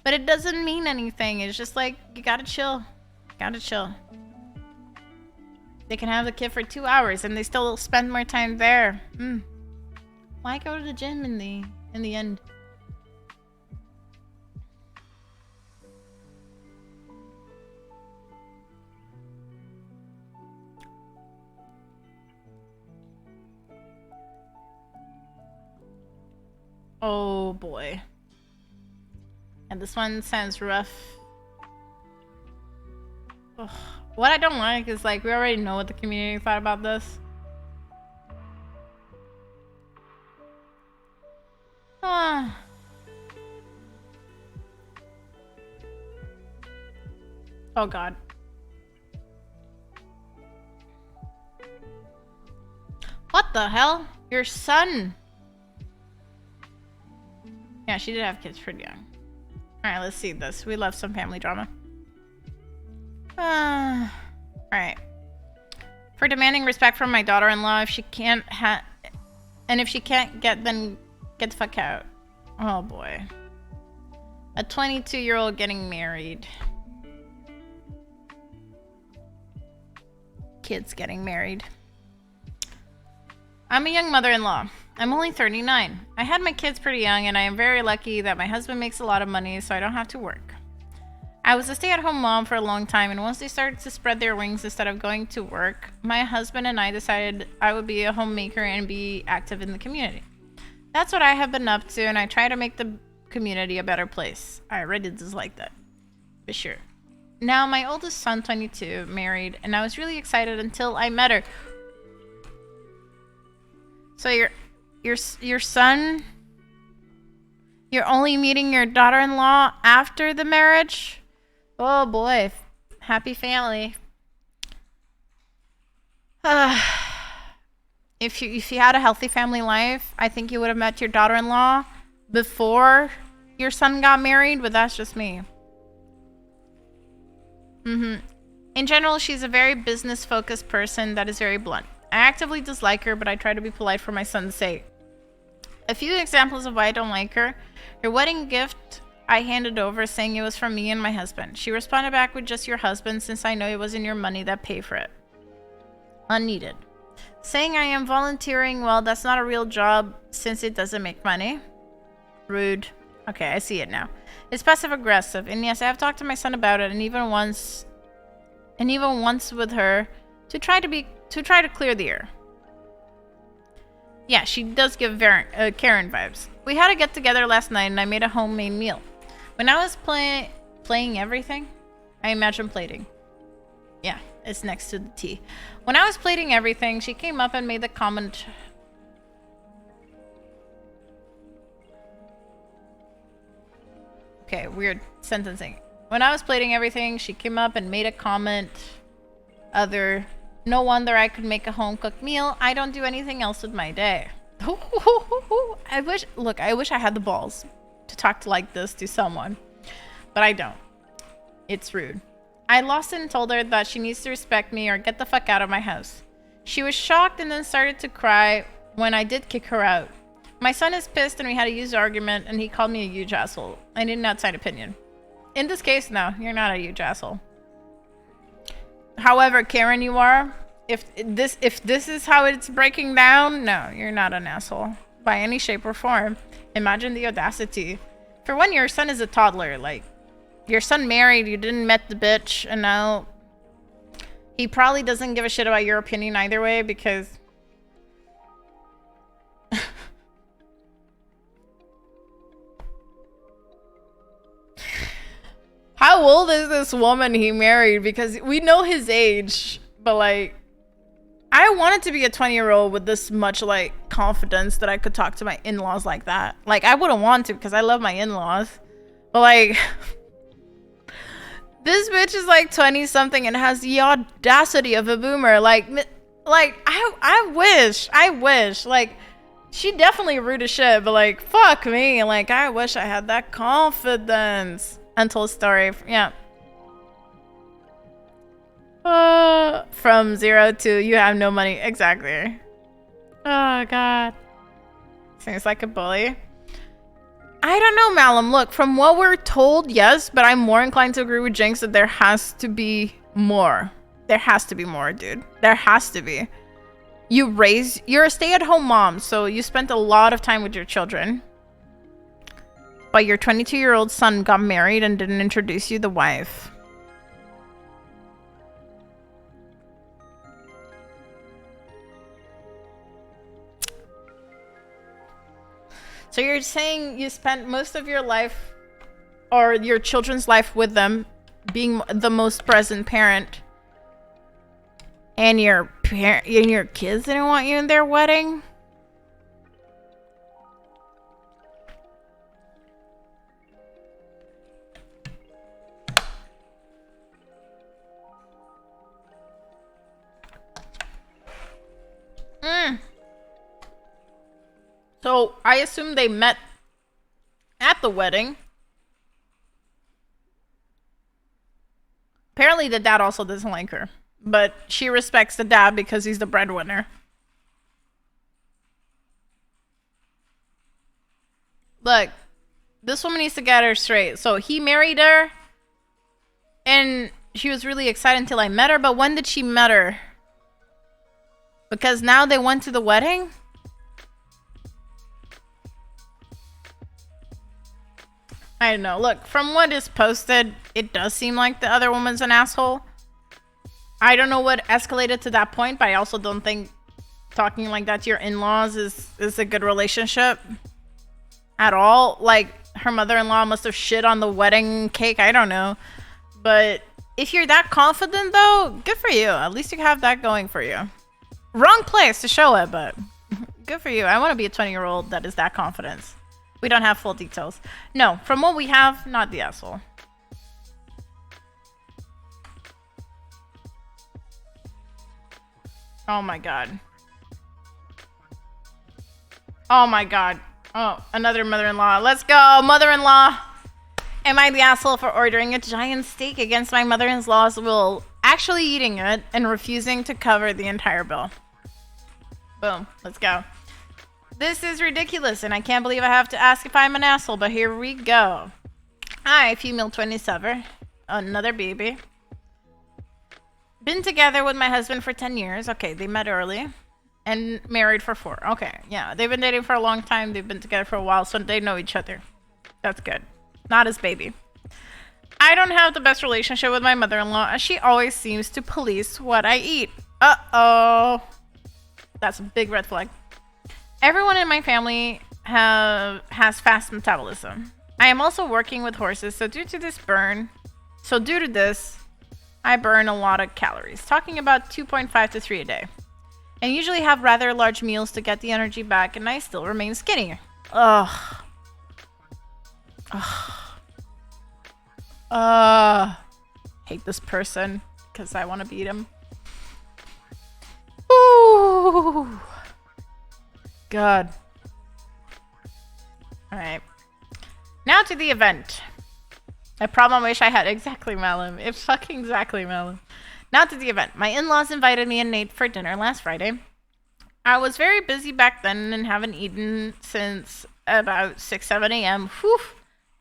But it doesn't mean anything. It's just like, you gotta chill. Gotta chill. They can have the kid for 2 hours and they still spend more time there. Why go to the gym in the end? Oh boy. And this one sounds rough. Ugh. What I don't like is like we already know what the community thought about this. Oh god. What the hell? Your son? Yeah, she did have kids pretty young. Alright, let's see this. We love some family drama. Alright. For demanding respect from my daughter-in-law, if she can't and if she can't then get the fuck out. Oh boy. A 22-year-old getting married. Kids getting married. I'm a young mother-in-law. I'm only 39. I had my kids pretty young, and I am very lucky that my husband makes a lot of money, so I don't have to work. I was a stay-at-home mom for a long time, and once they started to spread their wings instead of going to work, my husband and I decided I would be a homemaker and be active in the community. That's what I have been up to, and I try to make the community a better place. I really dislike that. For sure. Now, my oldest son, 22, married, and I was really excited until I met her. So your son, you're only meeting your daughter-in-law after the marriage? Oh boy, happy family. If you had a healthy family life, I think you would have met your daughter-in-law before your son got married, but that's just me. In general, she's a very business-focused person that is very blunt. I actively dislike her, but I try to be polite for my son's sake. A few examples of why I don't like her. Her wedding gift I handed over saying it was from me and my husband. She responded back with just your husband since I know it wasn't your money that paid for it. Unneeded. Saying I am volunteering, well, that's not a real job since it doesn't make money. Rude. Okay, I see it now. It's passive aggressive, and yes, I have talked to my son about it, and even once with her to try to clear the air. Yeah, she does give Karen vibes. We had a get together last night, and I made a homemade meal. When I was playing everything, I imagine plating. Yeah, it's next to the T. When I was plating everything, she came up and made the comment. Okay, weird sentencing. When I was plating everything, she came up and made a comment. No wonder I could make a home-cooked meal. I don't do anything else with my day. I wish I had the balls to talk like this to someone, but I don't. It's rude. I lost it and told her that she needs to respect me or get the fuck out of my house. She was shocked and then started to cry when I did kick her out. My son is pissed and we had a huge argument and he called me a huge asshole. I need an outside opinion. In this case, no, you're not a huge asshole. However, Karen, you are. If this is how it's breaking down, no, you're not an asshole by any shape or form. Imagine the audacity. For one, your son is a toddler. Like, your son married, you didn't met the bitch, and now he probably doesn't give a shit about your opinion either way because how old is this woman he married? Because we know his age, but like, I wanted to be a 20-year-old with this much like confidence that I could talk to my in-laws like that. Like, I wouldn't want to because I love my in-laws, but like, this bitch is like 20 something and has the audacity of a boomer. Like I wish like, she definitely rude as shit, but like, fuck me. Like, I wish I had that confidence. Untold story. Yeah. From 0 to you have no money. Exactly. Oh, God. Seems like a bully. I don't know, Malum. Look, from what we're told, yes, but I'm more inclined to agree with Jinx that there has to be more. There has to be more, dude. There has to be. You're a stay-at-home mom, so you spent a lot of time with your children. But your 22-year-old son got married and didn't introduce you the wife. So you're saying you spent most of your life or your children's life with them, being the most present parent, and your kids didn't want you in their wedding? So I assume they met at the wedding. Apparently the dad also doesn't like her, but she respects the dad because he's the breadwinner. Look, this woman needs to get her straight. So he married her, and she was really excited until I met her, but when did she met her? Because now they went to the wedding? I don't know. Look, from what is posted, it does seem like the other woman's an asshole. I don't know what escalated to that point, but I also don't think talking like that to your in-laws is a good relationship at all. Like, her mother-in-law must have shit on the wedding cake. I don't know. But if you're that confident, though, good for you. At least you have that going for you. Wrong place to show it, but good for you. I want to be a 20-year-old that is that confident. We don't have full details. No, from what we have, not the asshole. Oh my god. Oh my god. Oh, another mother-in-law. Let's go, mother-in-law. Am I the asshole for ordering a giant steak against my mother-in-law's will, actually eating it, and refusing to cover the entire bill? Boom. Let's go. This is ridiculous, and I can't believe I have to ask if I'm an asshole, but here we go. Hi, female 27. Another baby. Been together with my husband for 10 years. Okay, they met early. And married for 4. Okay, yeah. They've been dating for a long time. They've been together for a while, so they know each other. That's good. Not his baby. I don't have the best relationship with my mother-in-law, as she always seems to police what I eat. Uh-oh. That's a big red flag. Everyone in my family has fast metabolism. I am also working with horses, so due to this, I burn a lot of calories, talking about 2.5 to 3 a day. And usually have rather large meals to get the energy back, and I still remain skinny. Ugh. Hate this person, because I want to beat him. Ooh. God. Alright. Now to the event. A problem I wish I had. Exactly, Malum. It's fucking exactly, Malum. Now to the event. My in-laws invited me and Nate for dinner last Friday. I was very busy back then and haven't eaten since about 6, 7 a.m. Whew.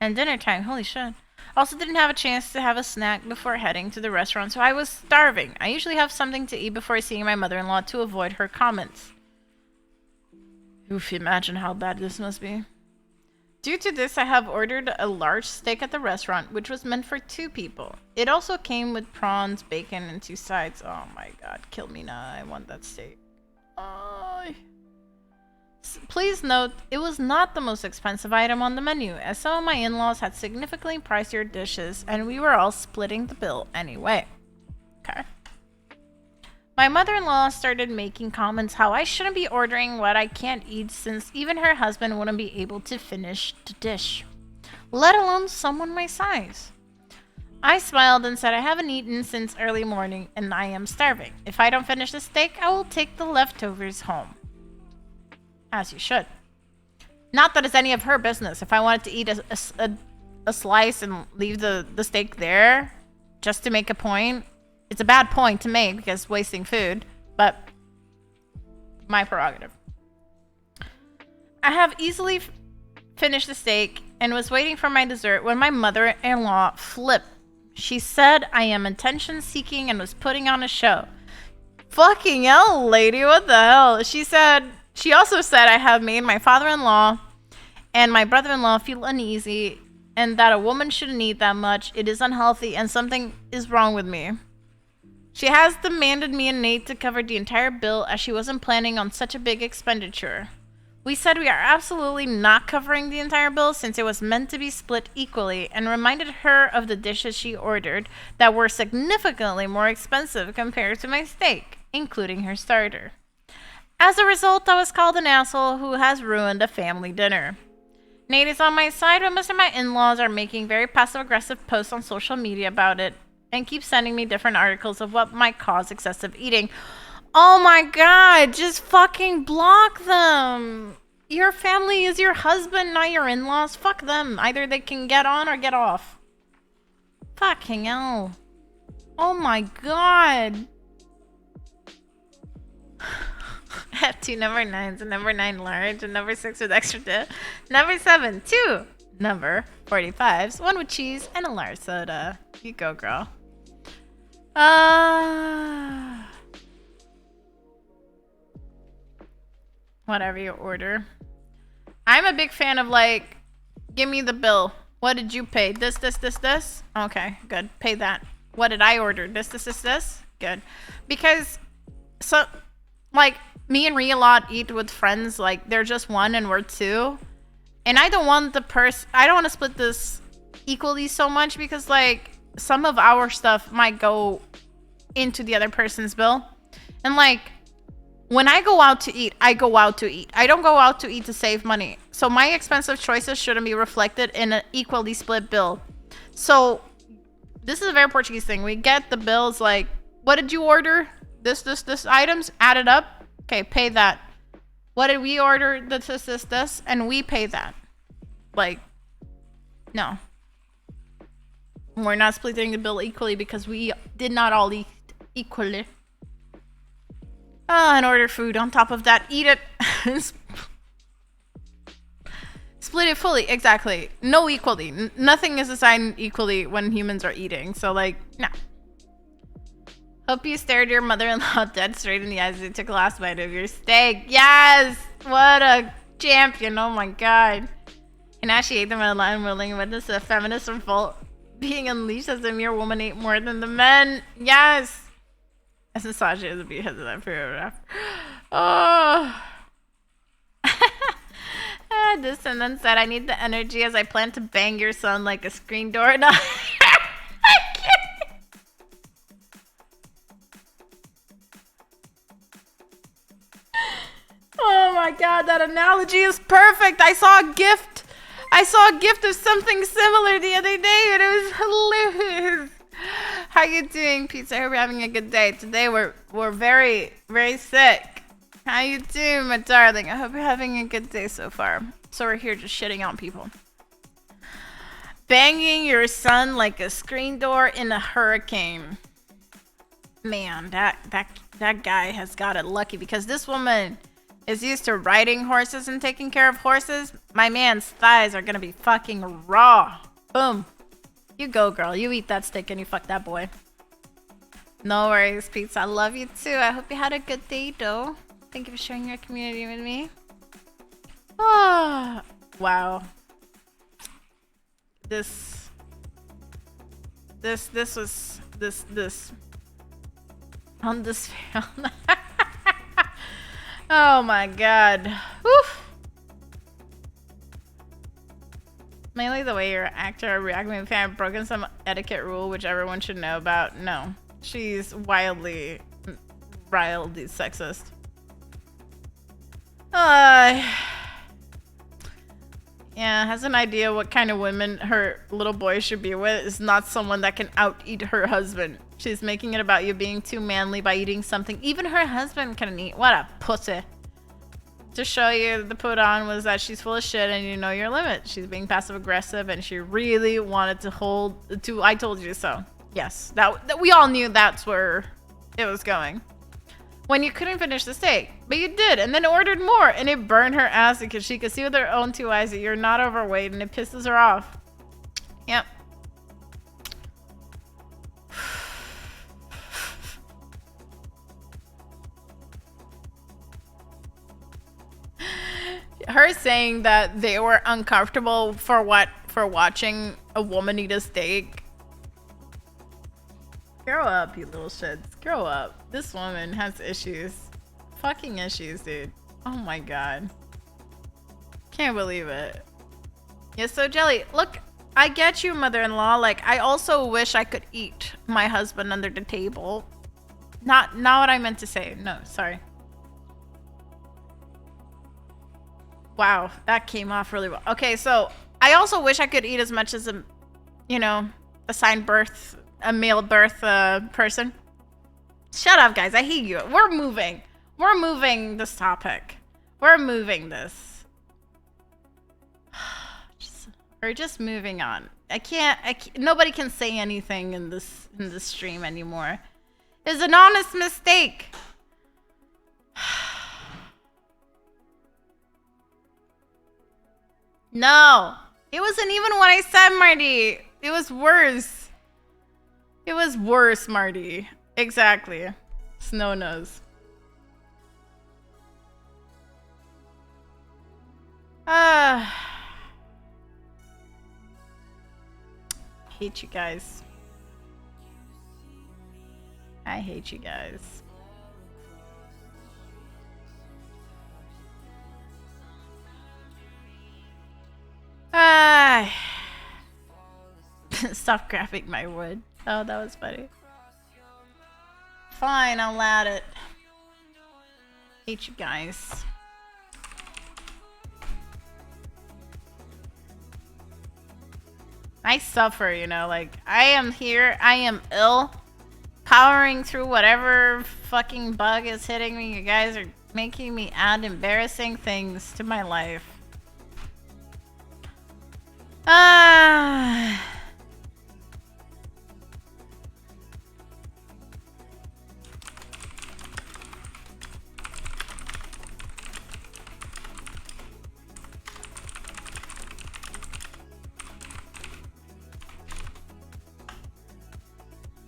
And dinner time. Holy shit. Also didn't have a chance to have a snack before heading to the restaurant, so I was starving. I usually have something to eat before seeing my mother-in-law to avoid her comments. Oof, imagine how bad this must be. Due to this, I have ordered a large steak at the restaurant, which was meant for 2 people. It also came with prawns, bacon, and 2 sides. Oh my god, kill me now. I want that steak. Please note, it was not the most expensive item on the menu, as some of my in-laws had significantly pricier dishes, and we were all splitting the bill anyway. Okay. My mother-in-law started making comments how I shouldn't be ordering what I can't eat, since even her husband wouldn't be able to finish the dish, let alone someone my size. I smiled and said I haven't eaten since early morning and I am starving. If I don't finish the steak, I will take the leftovers home. As you should. Not that it's any of her business. If I wanted to eat a slice and leave the steak there just to make a point, It's a bad point to make because wasting food, but my prerogative. I have easily finished the steak and was waiting for my dessert when my mother-in-law flipped. She said I am attention-seeking and was putting on a show. Fucking hell, lady, what the hell? She also said I have made my father-in-law and my brother-in-law feel uneasy and that a woman shouldn't eat that much. It is unhealthy and something is wrong with me. She has demanded me and Nate to cover the entire bill as she wasn't planning on such a big expenditure. We said we are absolutely not covering the entire bill since it was meant to be split equally and reminded her of the dishes she ordered that were significantly more expensive compared to my steak, including her starter. As a result, I was called an asshole who has ruined a family dinner. Nate is on my side, but most of my in-laws are making very passive-aggressive posts on social media about it and keep sending me different articles of what might cause excessive eating. Oh my god, just fucking block them. Your family is your husband, not your in-laws. Fuck them. Either they can get on or get off. Fucking hell. Oh my god. I have 2 number 9s, a number 9 large, a number 6 with extra dip, number 7, 2 number 45s, 1 with cheese, and a large soda. You go, girl. Whatever you order. I'm a big fan of like, give me the bill. What did you pay? This. Okay, good. Pay that. What did I order? This. Good. Because, so, like, me and Rhea a lot eat with friends. Like, they're just 1 and we're 2. And I don't want I don't want to split this equally so much because, like, some of our stuff might go into the other person's bill. And, like, when I go out to eat, I go out to eat. I don't go out to eat to save money. So my expensive choices shouldn't be reflected in an equally split bill. So this is a very Portuguese thing. We get the bills like, what did you order? This items, add it up. Okay, pay that. What did we order? This, and we pay that. Like, no. We're not splitting the bill equally because we did not all eat equally. And order food on top of that. Eat it. Split it fully. Exactly. No equally. Nothing is assigned equally when humans are eating. So, like, no. Hope you stared your mother-in-law dead straight in the eyes as you took the last bite of your steak. Yes! What a champion. Oh my god. And as she ate them in a line, willing witness to a feminist revolt being unleashed as the mere woman ate more than the men. Yes! As misogyny is because of that paragraph. Oh. Descendant said, I need the energy as I plan to bang your son like a screen door. No. I can't. Oh my god, that analogy is perfect. I saw a gift of something similar the other day and it was hilarious. How you doing, Pizza? I hope you're having a good day. Today we're very, very sick. How you doing, my darling? I hope you're having a good day so far. So we're here just shitting on people. Banging your son like a screen door in a hurricane. Man, that guy has got it lucky because this woman is used to riding horses and taking care of horses. My man's thighs are gonna be fucking raw. Boom. You go, girl. You eat that steak and you fuck that boy. No worries, Pizza. I love you too. I hope you had a good day, though. Thank you for sharing your community with me. Oh, wow. This on this film. Oh my god. Woof. Mainly the way your actor or reacting fan have broken some etiquette rule which everyone should know about. No. She's wildly sexist. Yeah, has an idea what kind of women her little boy should be with. Is not someone that can out-eat her husband. She's making it about you being too manly by eating something even her husband can eat. What a pussy. To show you the put on was that she's full of shit and you know your limit. She's being passive aggressive and she really wanted to I told you so. Yes, that we all knew that's where it was going. When you couldn't finish the steak, but you did, and then ordered more, and it burned her ass because she could see with her own two eyes that you're not overweight, and it pisses her off. Yep. Her saying that they were uncomfortable for watching a woman eat a steak. Grow up, you little shits. Grow up. This woman has issues. Fucking issues, dude. Oh my god. Can't believe it. Yeah, so Jelly, look, I get you, mother-in-law. Like, I also wish I could eat my husband under the table. Not what I meant to say. No, sorry. Wow, that came off really well. Okay, so I also wish I could eat as much as a male birth person. Shut up, guys. I hate you. We're moving. We're moving this topic. We're moving this. We're just moving on. I can't. Nobody can say anything in this stream anymore. It's an honest mistake. No, it wasn't even what I said, Marty. It was worse. It was worse, Marty. Exactly. Snow knows. Hate you guys. I hate you guys. Stop grabbing my wood. Oh, that was funny. Fine, I'll add it. Hate you guys. I suffer, you know, like, I am here, I am ill, powering through whatever fucking bug is hitting me. You guys are making me add embarrassing things to my life.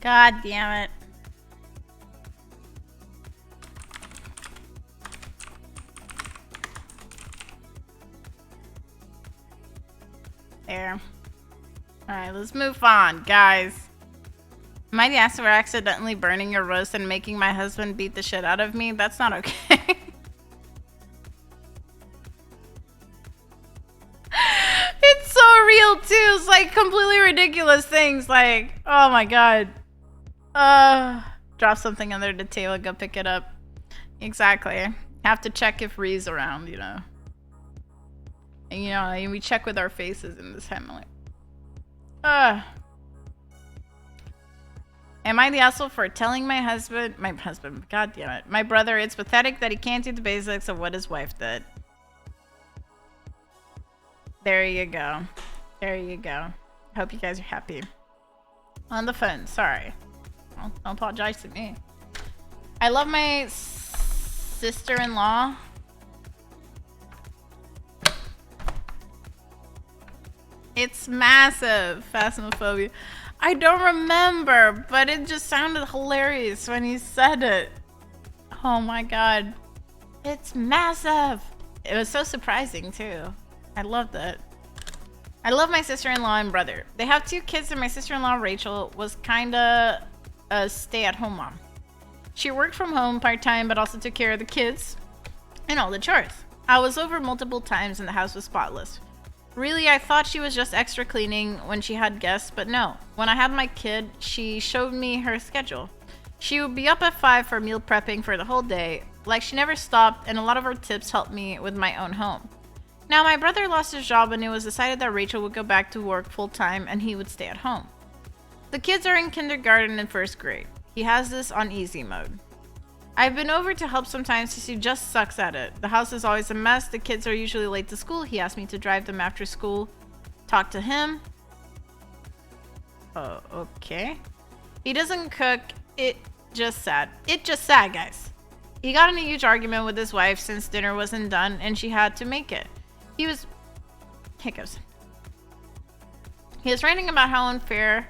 God damn it. There. Alright, let's move on, guys. Am I the ass for accidentally burning your roast and making my husband beat the shit out of me? That's not okay. It's so real too. It's like completely ridiculous things. Like, oh my god. Drop something under the table, go pick it up. Exactly. Have to check if Ree's around, you know. And you know, and we check with our faces in this family. Am I the asshole for telling my husband, god damn it, my brother, it's pathetic that he can't do the basics of what his wife did. There you go. There you go. Hope you guys are happy. On the phone, sorry. Don't apologize to me. I love my sister-in-law. It's massive. Phasmophobia. I don't remember, but it just sounded hilarious when he said it. Oh my god. It's massive. It was so surprising too. I loved it. I love my sister-in-law and brother. They have 2 kids, and my sister-in-law Rachel was kinda a stay-at-home mom. She worked from home part-time, but also took care of the kids and all the chores. I was over multiple times and the house was spotless. Really, I thought she was just extra cleaning when she had guests, but no. When I had my kid, she showed me her schedule. She would be up at 5 for meal prepping for the whole day. Like, she never stopped, and a lot of her tips helped me with my own home. Now, my brother lost his job, and it was decided that Rachel would go back to work full-time and he would stay at home. The kids are in kindergarten and 1st grade. He has this on easy mode. I've been over to help sometimes because he just sucks at it. The house is always a mess. The kids are usually late to school. He asked me to drive them after school. Talk to him. Oh, okay. He doesn't cook. It just sad. It just sad, guys. He got in a huge argument with his wife since dinner wasn't done and she had to make it. He was hiccups. He was ranting about how unfair,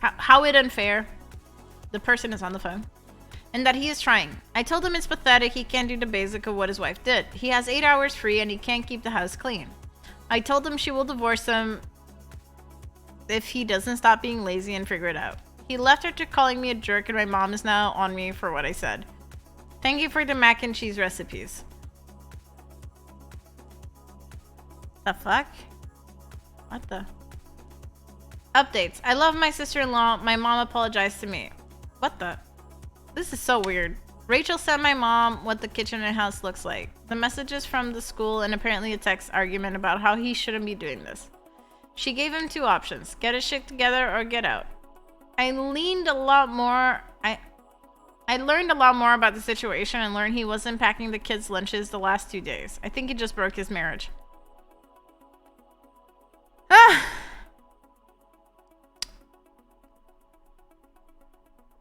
how it unfair. The person is on the phone. And that he is trying. I told him it's pathetic. He can't do the basic of what his wife did. He has 8 hours free and he can't keep the house clean. I told him she will divorce him if he doesn't stop being lazy and figure it out. He left after calling me a jerk and my mom is now on me for what I said. Thank you for the mac and cheese recipes. The fuck? What the? Updates. I love my sister-in-law. My mom apologized to me. What the? This is so weird. Rachel sent my mom what the kitchen and house looks like. The messages from the school and apparently a text argument about how he shouldn't be doing this. She gave him 2 options. Get his shit together or get out. I learned a lot more about the situation and learned he wasn't packing the kids' lunches the last 2 days. I think he just broke his marriage.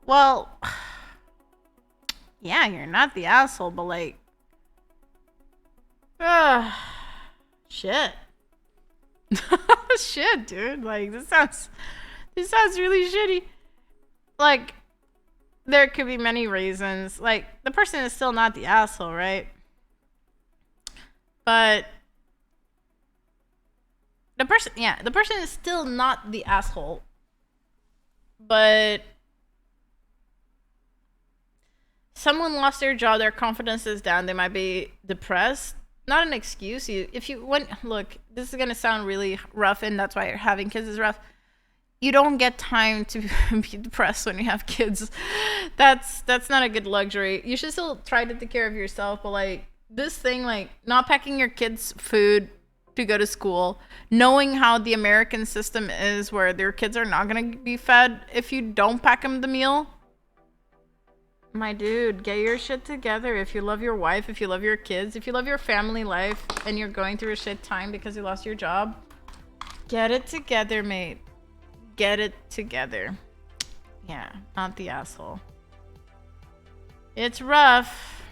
Well, yeah, you're not the asshole, but like, shit. Shit, dude. Like, this sounds really shitty. Like, there could be many reasons. Like, the person is still not the asshole, right? But the person is still not the asshole. But someone lost their job, their confidence is down, they might be depressed. Not an excuse. Look, this is gonna sound really rough, and that's why having kids is rough. You don't get time to be depressed when you have kids. That's not a good luxury. You should still try to take care of yourself, but like this thing, like not packing your kids food to go to school, knowing how the American system is where their kids are not gonna be fed if you don't pack them the meal. My dude, get your shit together. If you love your wife, if you love your kids, if you love your family life and you're going through a shit time because you lost your job, get it together, mate. Get it together. Yeah, not the asshole. It's rough.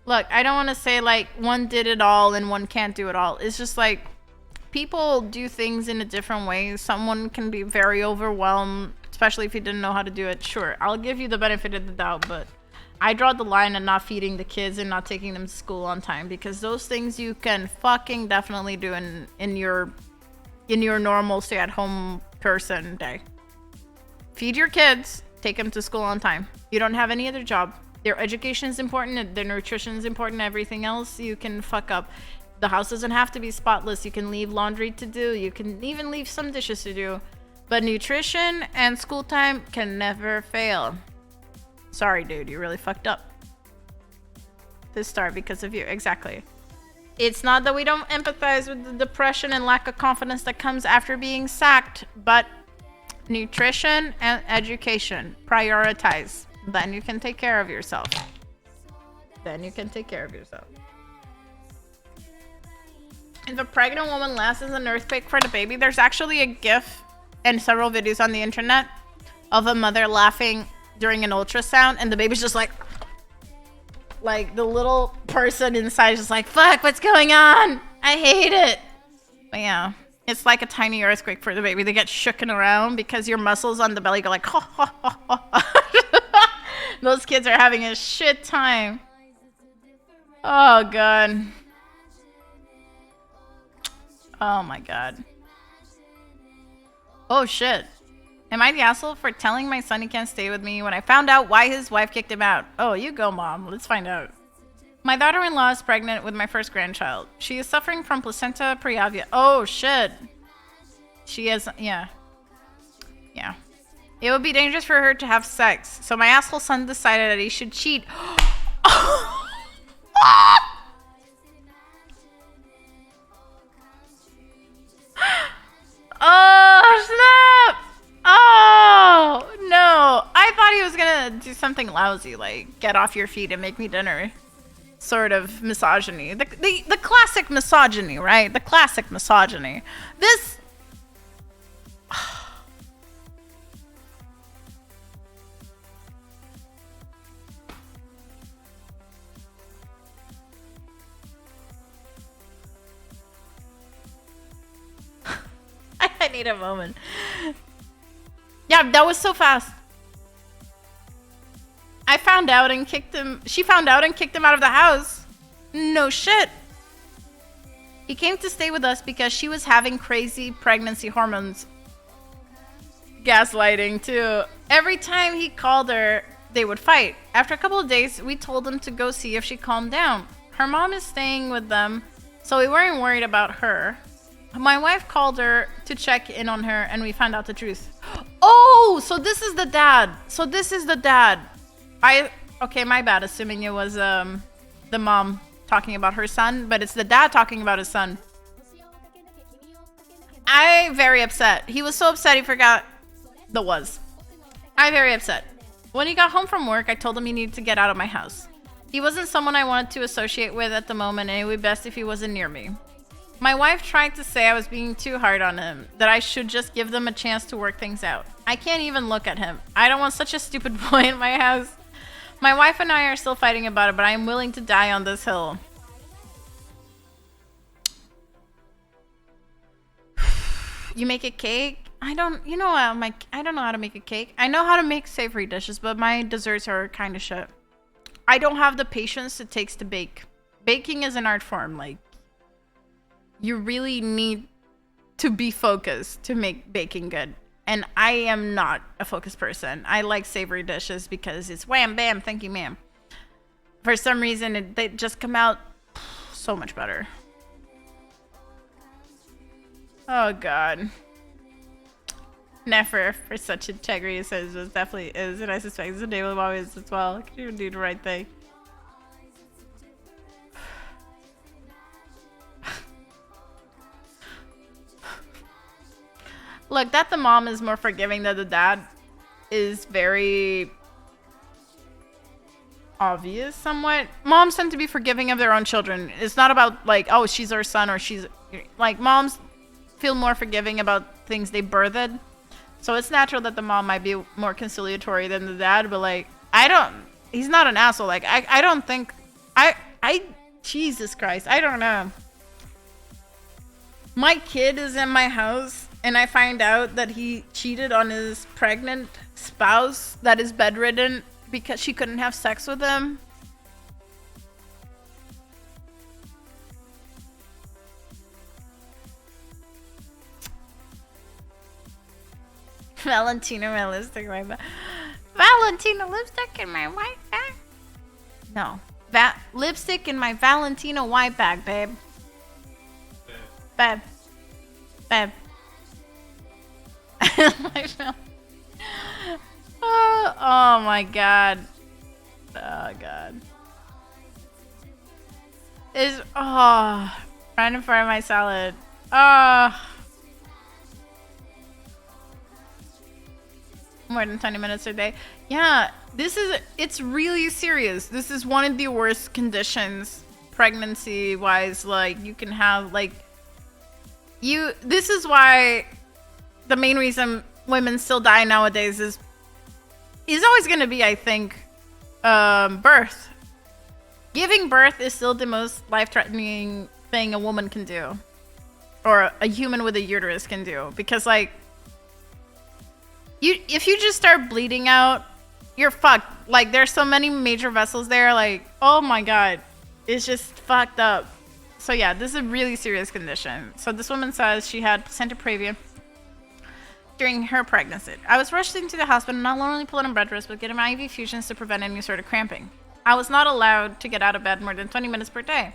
Look, I don't want to say like one did it all and one can't do it all. It's just like people do things in a different way. Someone can be very overwhelmed, especially if you didn't know how to do it. Sure, I'll give you the benefit of the doubt, but I draw the line at not feeding the kids and not taking them to school on time, because those things you can fucking definitely do in your normal stay-at-home person day. Feed your kids, take them to school on time. You don't have any other job. Their education is important, their nutrition is important, everything else you can fuck up. The house doesn't have to be spotless. You can leave laundry to do. You can even leave some dishes to do. But nutrition and school time can never fail. Sorry, dude. You really fucked up. This start because of you. Exactly. It's not that we don't empathize with the depression and lack of confidence that comes after being sacked, but nutrition and education. Prioritize. Then you can take care of yourself. If a pregnant woman lasts as an earthquake for the baby, there's actually a GIF and several videos on the internet of a mother laughing during an ultrasound, and the baby's just like the little person inside is just like, fuck, what's going on? I hate it. But yeah, it's like a tiny earthquake for the baby. They get shooken around because your muscles on the belly go like, ha, ha, ha, ha. Those kids are having a shit time. Oh, God. Oh, my God. Oh, shit. Am I the asshole for telling my son he can't stay with me when I found out why his wife kicked him out? Oh, you go, Mom. Let's find out. My daughter-in-law is pregnant with my first grandchild. She is suffering from placenta previa. Oh, shit. She is, yeah. Yeah. It would be dangerous for her to have sex. So my asshole son decided that he should cheat. Oh, snap! Oh, no. I thought he was gonna do something lousy, like get off your feet and make me dinner. Sort of misogyny. The classic misogyny, right? The classic misogyny. This... I need a moment. Yeah, that was so fast. I found out and kicked him. She found out and kicked him out of the house. No shit. He came to stay with us because she was having crazy pregnancy hormones. Gaslighting, too. Every time he called her, they would fight. After a couple of days, we told him to go see if she calmed down. Her mom is staying with them, so we weren't worried about her. My wife called her to check in on her, and we found out the truth. Oh, so this is the dad. So this is the dad. Okay, my bad, assuming it was the mom talking about her son, but it's the dad talking about his son. I'm very upset. He was so upset he forgot the was. I'm very upset. When he got home from work, I told him he needed to get out of my house. He wasn't someone I wanted to associate with at the moment, and it would be best if he wasn't near me. My wife tried to say I was being too hard on him, that I should just give them a chance to work things out. I can't even look at him. I don't want such a stupid boy in my house. My wife and I are still fighting about it, but I am willing to die on this hill. You make a cake? I don't know how to make a cake. I know how to make savory dishes, but my desserts are kind of shit. I don't have the patience it takes to bake. Baking is an art form. Like, you really need to be focused to make baking good. And I am not a focused person. I like savory dishes because it's wham, bam, thank you, ma'am. For some reason, they just come out so much better. Oh, God. Never for such integrity, says it definitely is, and I suspect the name of the is as well. Can you do the right thing? Look, that the mom is more forgiving than the dad is very obvious somewhat. Moms tend to be forgiving of their own children. It's not about like, oh, she's our son or she's like, moms feel more forgiving about things they birthed. So it's natural that the mom might be more conciliatory than the dad, but like, he's not an asshole. Like, I don't think, Jesus Christ, I don't know. My kid is in my house and I find out that he cheated on his pregnant spouse that is bedridden because she couldn't have sex with him. Valentina, my lipstick, my bag. Valentina lipstick in my white bag? No. Lipstick in my Valentina white bag, babe. Babe. Babe. Oh my god. Oh god. Right in front of my salad. More than 20 minutes a day. Yeah, it's really serious. This is one of the worst conditions pregnancy wise. Like, you can have like, this is why the main reason women still die nowadays is always going to be, I think, birth. Giving birth is still the most life-threatening thing a woman can do, or a human with a uterus can do, because like, if you just start bleeding out, you're fucked. Like, there's so many major vessels there, like, oh my god, it's just fucked up. So yeah, this is a really serious condition. So this woman says she had placenta previa during her pregnancy. I was rushed into the hospital, not only put on bed rest, but getting my IV fusions to prevent any sort of cramping. I was not allowed to get out of bed more than 20 minutes per day.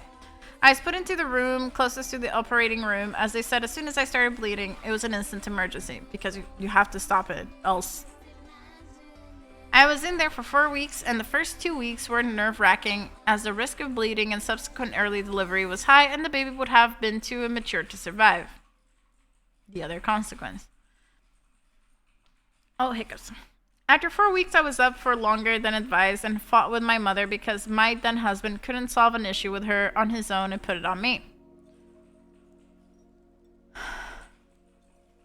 I was put into the room closest to the operating room. As they said, as soon as I started bleeding, it was an instant emergency because you have to stop it, else. I was in there for 4 weeks, and the first 2 weeks were nerve-wracking as the risk of bleeding and subsequent early delivery was high, and the baby would have been too immature to survive. The other consequence. Oh, hiccups. After 4 weeks, I was up for longer than advised and fought with my mother because my then husband couldn't solve an issue with her on his own and put it on me.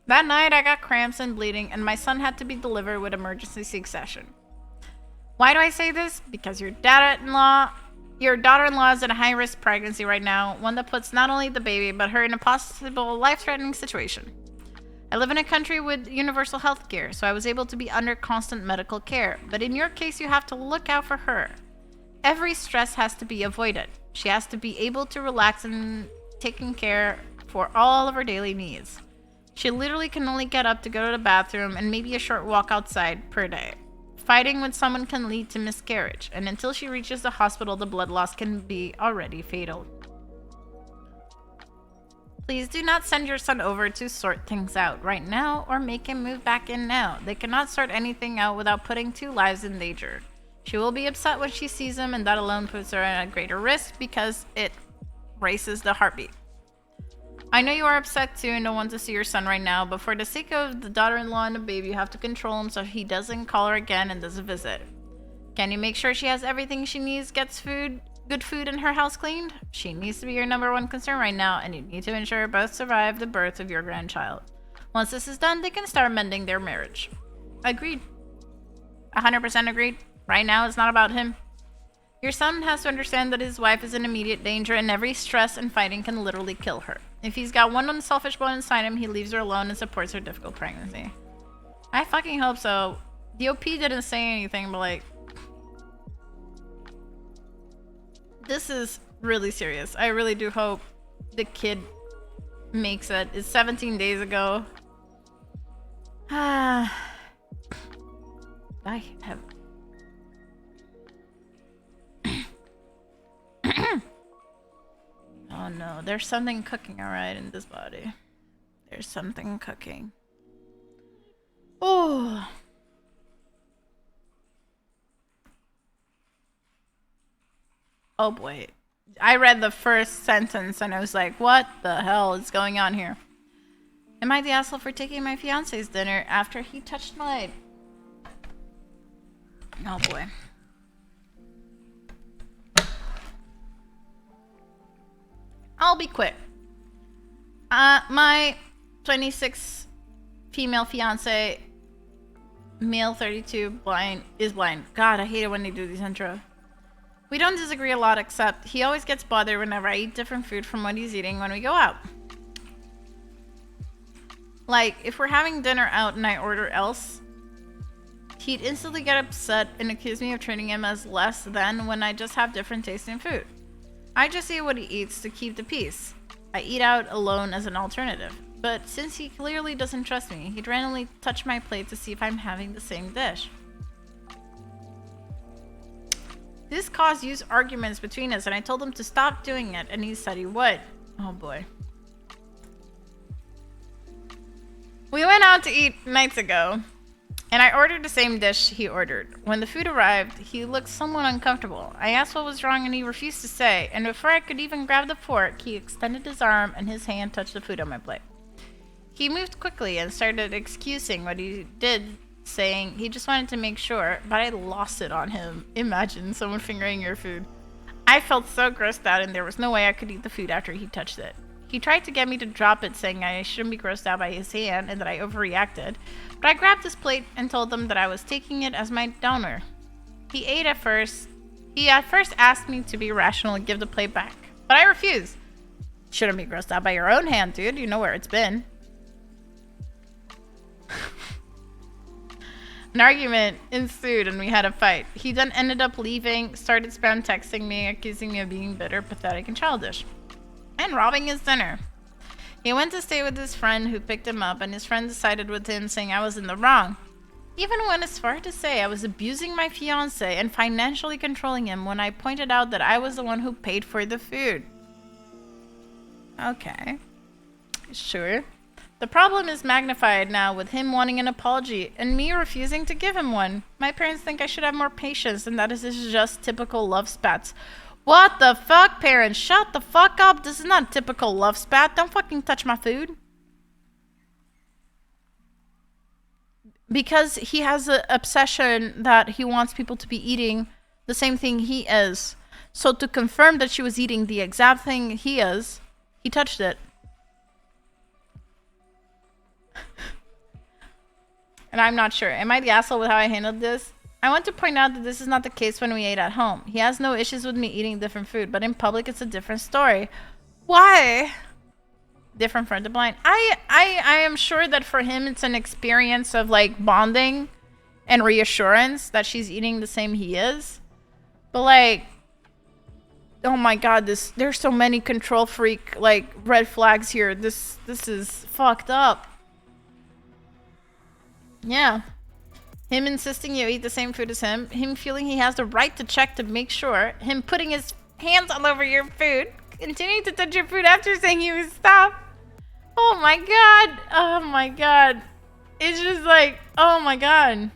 That night, I got cramps and bleeding, and my son had to be delivered with emergency C-section. Why do I say this? Because your daughter-in-law is in a high-risk pregnancy right now, one that puts not only the baby, but her in a possible life-threatening situation. I live in a country with universal health care, so I was able to be under constant medical care. But in your case, you have to look out for her. Every stress has to be avoided. She has to be able to relax and taken care for all of her daily needs. She literally can only get up to go to the bathroom and maybe a short walk outside per day. Fighting with someone can lead to miscarriage, and until she reaches the hospital, the blood loss can be already fatal. Please do not send your son over to sort things out right now or make him move back in now. They cannot sort anything out without putting 2 lives in danger. She will be upset when she sees him, and that alone puts her at a greater risk because it races the heartbeat. I know you are upset too and don't want to see your son right now, but for the sake of the daughter-in-law and the baby, you have to control him so he doesn't call her again and doesn't visit. Can you make sure she has everything she needs, gets good food in her house cleaned? She needs to be your #1 concern right now, and you need to ensure both survive the birth of your grandchild. Once this is done, they can start mending their marriage. Agreed. 100% agreed. Right now, it's not about him. Your son has to understand that his wife is in immediate danger, and every stress and fighting can literally kill her. If he's got one unselfish bone inside him, he leaves her alone and supports her difficult pregnancy. I fucking hope so. The OP didn't say anything, but like... This is really serious. I really do hope the kid makes it. It's 17 days ago. I have... Oh no, there's something cooking alright in this body. There's something cooking. Oh. Oh boy. I read the first sentence and I was like, what the hell is going on here? Am I the asshole for taking my fiance's dinner after he touched my... Oh boy. I'll be quick. My 26 female fiance, male 32, is blind. God, I hate it when they do these intro. We don't disagree a lot, except he always gets bothered whenever I eat different food from what he's eating when we go out. Like, if we're having dinner out and I order else, he'd instantly get upset and accuse me of treating him as less than when I just have different tasting food. I just eat what he eats to keep the peace. I eat out alone as an alternative. But since he clearly doesn't trust me, he'd randomly touch my plate to see if I'm having the same dish. This caused huge arguments between us, and I told him to stop doing it, and he said he would. Oh boy. We went out to eat nights ago, and I ordered the same dish he ordered. When the food arrived, he looked somewhat uncomfortable. I asked what was wrong, and he refused to say, and before I could even grab the fork, he extended his arm and his hand touched the food on my plate. He moved quickly and started excusing what he did, saying he just wanted to make sure, but I lost it on him. Imagine someone fingering your food. I felt so grossed out, and there was no way I could eat the food after he touched it. He tried to get me to drop it, saying I shouldn't be grossed out by his hand and that I overreacted, but I grabbed his plate and told him that I was taking it as my donor. He at first asked me to be rational and give the plate back, but I refused. Shouldn't be grossed out by your own hand, dude. You know where it's been. An argument ensued and we had a fight. He then ended up leaving, started spam texting me, accusing me of being bitter, pathetic, and childish, and robbing his dinner. He went to stay with his friend who picked him up, and his friend sided with him, saying I was in the wrong. Even went as far to say I was abusing my fiance and financially controlling him when I pointed out that I was the one who paid for the food. Okay. Sure. The problem is magnified now with him wanting an apology and me refusing to give him one. My parents think I should have more patience and that this is just typical love spats. What the fuck, parents? Shut the fuck up. This is not typical love spat. Don't fucking touch my food. Because he has an obsession that he wants people to be eating the same thing he is. So to confirm that she was eating the exact thing he is, he touched it. And I'm not sure. Am I the asshole with how I handled this? I want to point out that this is not the case when we ate at home. He has no issues with me eating different food, but in public it's a different story. Why? different for the blind. I am sure that for him it's an experience of like bonding and reassurance that she's eating the same he is. But like, oh my god, there's so many control freak like red flags here. This is fucked up. Yeah. Him insisting you eat the same food as him feeling he has the right to check to make sure, him putting his hands all over your food, continuing to touch your food after saying you would stop. Oh my god. Oh my god. It's just like, oh my god.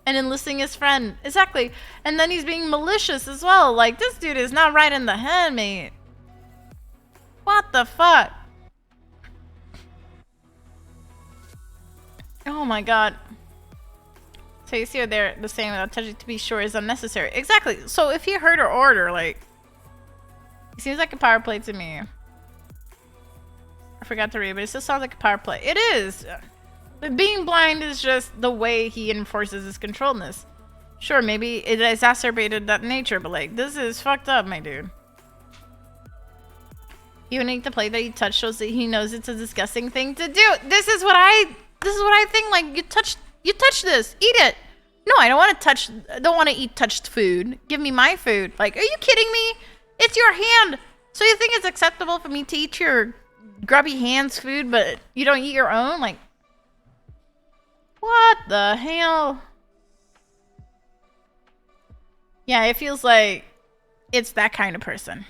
And enlisting his friend. Exactly. And then he's being malicious as well. Like, this dude is not right in the head, mate. What the fuck? Oh my god. So you see what they're the same without touching to be sure is unnecessary. Exactly. So if he heard her order, like, it seems like a power play to me. I forgot to read, but it still sounds like a power play. It is. Being blind is just the way he enforces his controlledness. Sure, maybe it exacerbated that nature, but like, this is fucked up, my dude. You need the plate that you touch shows that he knows it's a disgusting thing to do. This is what I think. Like, you touch this, eat it. No, I don't want to eat touched food. Give me my food. Like, are you kidding me? It's your hand. So you think it's acceptable for me to eat your grubby hands food, but you don't eat your own? Like, what the hell? Yeah, it feels like it's that kind of person.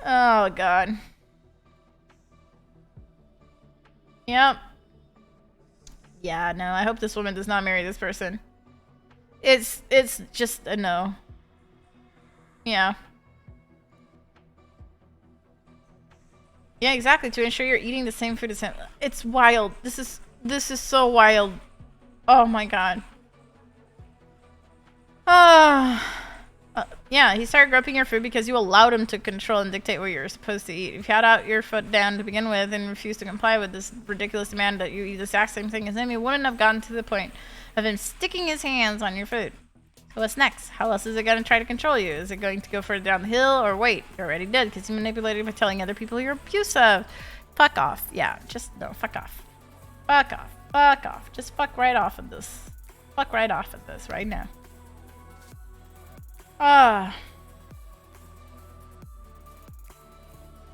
Oh, God. Yep. Yeah, no, I hope this woman does not marry this person. It's just a no. Yeah. Yeah, exactly. To ensure you're eating the same food as him. It's wild. This is so wild. Oh my god. Yeah, he started groping your food because you allowed him to control and dictate what you're supposed to eat. If you had out your foot down to begin with and refused to comply with this ridiculous demand that you eat the exact same thing as him, he wouldn't have gotten to the point of him sticking his hands on your food. So what's next? How else is it going to try to control you? Is it going to go further down the hill? Or wait, you already did because you manipulated by telling other people you're abusive. Fuck off. Yeah, just no, fuck off. Fuck off. Fuck off. Just fuck right off of this. Fuck right off of this right now. Ah.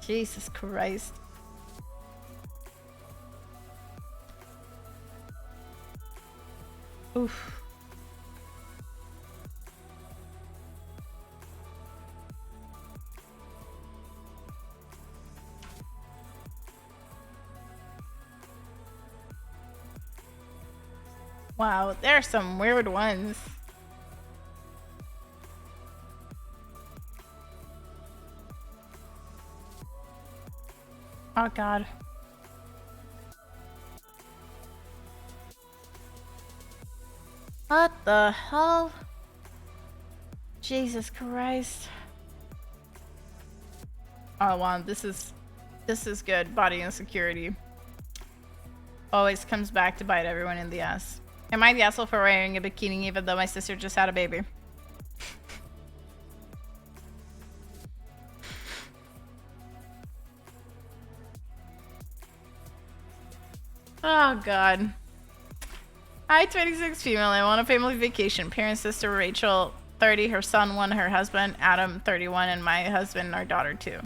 Jesus Christ. Oof. Wow, there are some weird ones. Oh god. What the hell? Jesus Christ. Oh wow, this is good. Body insecurity. Always comes back to bite everyone in the ass. Am I the asshole for wearing a bikini even though my sister just had a baby? Oh god. Hi, 26 female. I want a family vacation. Parents, sister Rachel, 30, her son 1, her husband Adam, 31, and my husband and our daughter 2.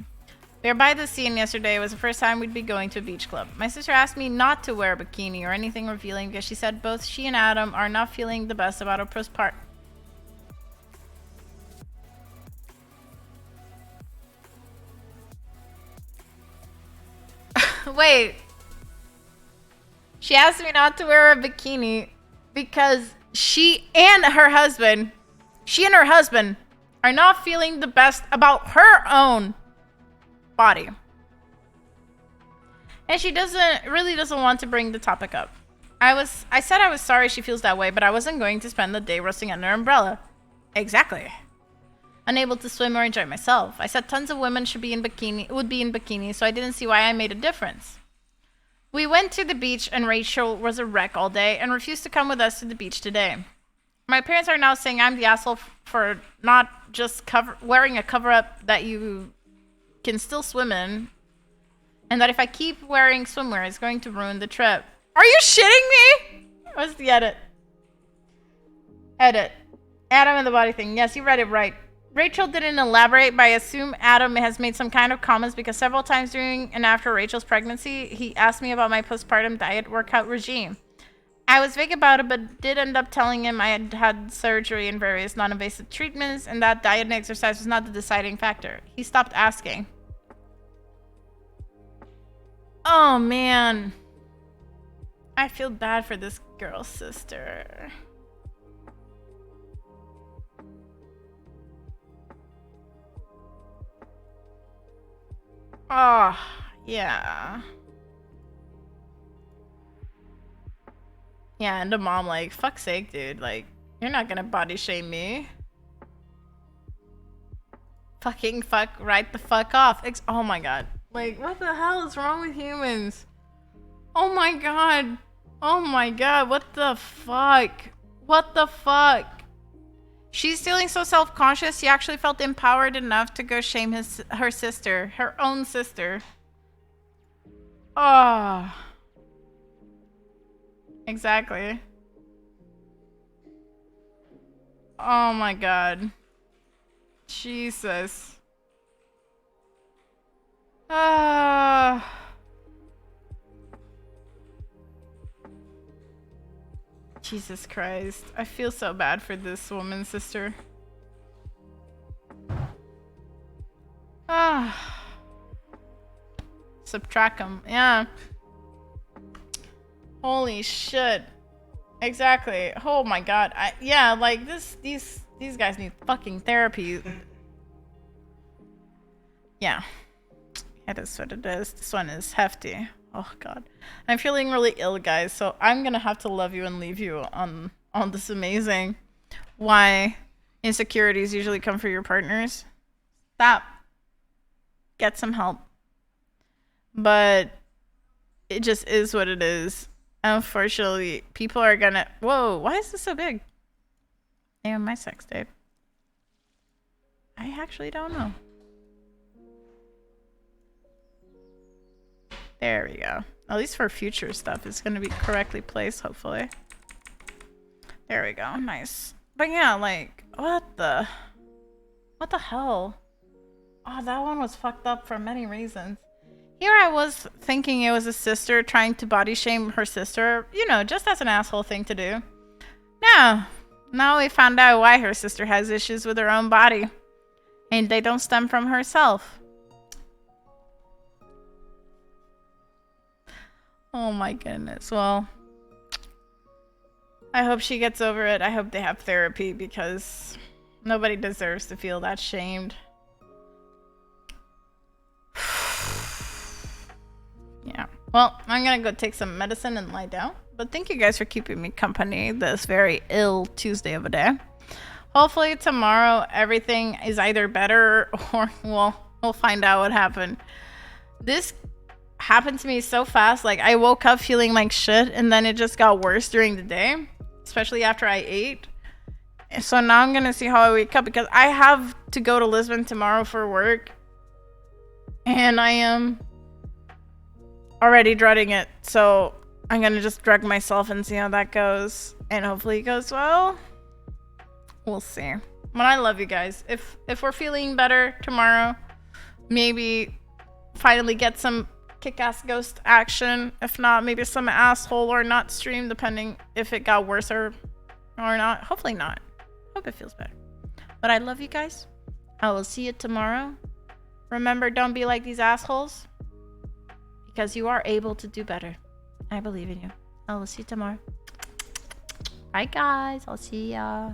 We were by the sea and yesterday was the first time we'd be going to a beach club. My sister asked me not to wear a bikini or anything revealing because she said both she and Adam are not feeling the best about a postpartum. Wait. She asked me not to wear a bikini because she and her husband are not feeling the best about her own body. And she really doesn't want to bring the topic up. I said I was sorry she feels that way, but I wasn't going to spend the day roasting under an umbrella. Exactly. Unable to swim or enjoy myself. I said tons of women would be in bikini, so I didn't see why I made a difference. We went to the beach and Rachel was a wreck all day and refused to come with us to the beach today. My parents are now saying I'm the asshole for not just wearing a cover-up that you can still swim in, and that if I keep wearing swimwear, it's going to ruin the trip. Are you shitting me? What's the edit? Edit. Adam and the body thing. Yes, you read it right. Rachel didn't elaborate, but I assume Adam has made some kind of comments because several times during and after Rachel's pregnancy, he asked me about my postpartum diet workout regime. I was vague about it, but did end up telling him I had had surgery and various non-invasive treatments, and that diet and exercise was not the deciding factor. He stopped asking. Oh, man. I feel bad for this girl's sister. Oh, yeah. Yeah, and the mom like, fuck's sake, dude. Like, you're not gonna body shame me. Fucking fuck right the fuck off. Oh my god. Like, what the hell is wrong with humans? Oh my god. Oh my god, what the fuck? What the fuck? She's feeling so self-conscious, she actually felt empowered enough to go shame her sister. Her own sister. Oh. Exactly. Oh my god. Jesus. Ah. Jesus Christ. I feel so bad for this woman's sister. Ah. Subtract them. Yeah. Holy shit. Exactly. Oh my god. Yeah, like these guys need fucking therapy. Yeah. It is what it is. This one is hefty. Oh god. I'm feeling really ill, guys, so I'm gonna have to love you and leave you on this amazing why insecurities usually come for your partners. Stop. Get some help. But it just is what it is. Unfortunately, people are gonna... Whoa, why is this so big? Damn, my sex tape. I actually don't know. There we go. At least for future stuff, it's gonna be correctly placed, hopefully. There we go. Nice. But yeah, like, what the hell? Oh, that one was fucked up for many reasons. Here I was thinking it was a sister trying to body shame her sister, you know, just as an asshole thing to do. Now we found out why her sister has issues with her own body. And they don't stem from herself. Oh my goodness. Well, I hope she gets over it. I hope they have therapy because nobody deserves to feel that shamed. Yeah. Well, I'm gonna go take some medicine and lie down. But thank you guys for keeping me company this very ill Tuesday of a day. Hopefully tomorrow everything is either better or, well, we'll find out what happened. This happened to me so fast. Like, I woke up feeling like shit and then it just got worse during the day, especially after I ate. So now I'm gonna see how I wake up because I have to go to Lisbon tomorrow for work. And I am already dreading it, so I'm gonna just drug myself and see how that goes, and hopefully it goes well. We'll see. But I love you guys. If we're feeling better tomorrow, maybe finally get some kick-ass ghost action. If not, maybe some asshole or not stream, depending if it got worse or not. Hopefully not. Hope it feels better. But I love you guys. I will see you tomorrow. Remember, don't be like these assholes. Because you are able to do better. I believe in you. I will see you tomorrow. Bye, guys. I'll see ya.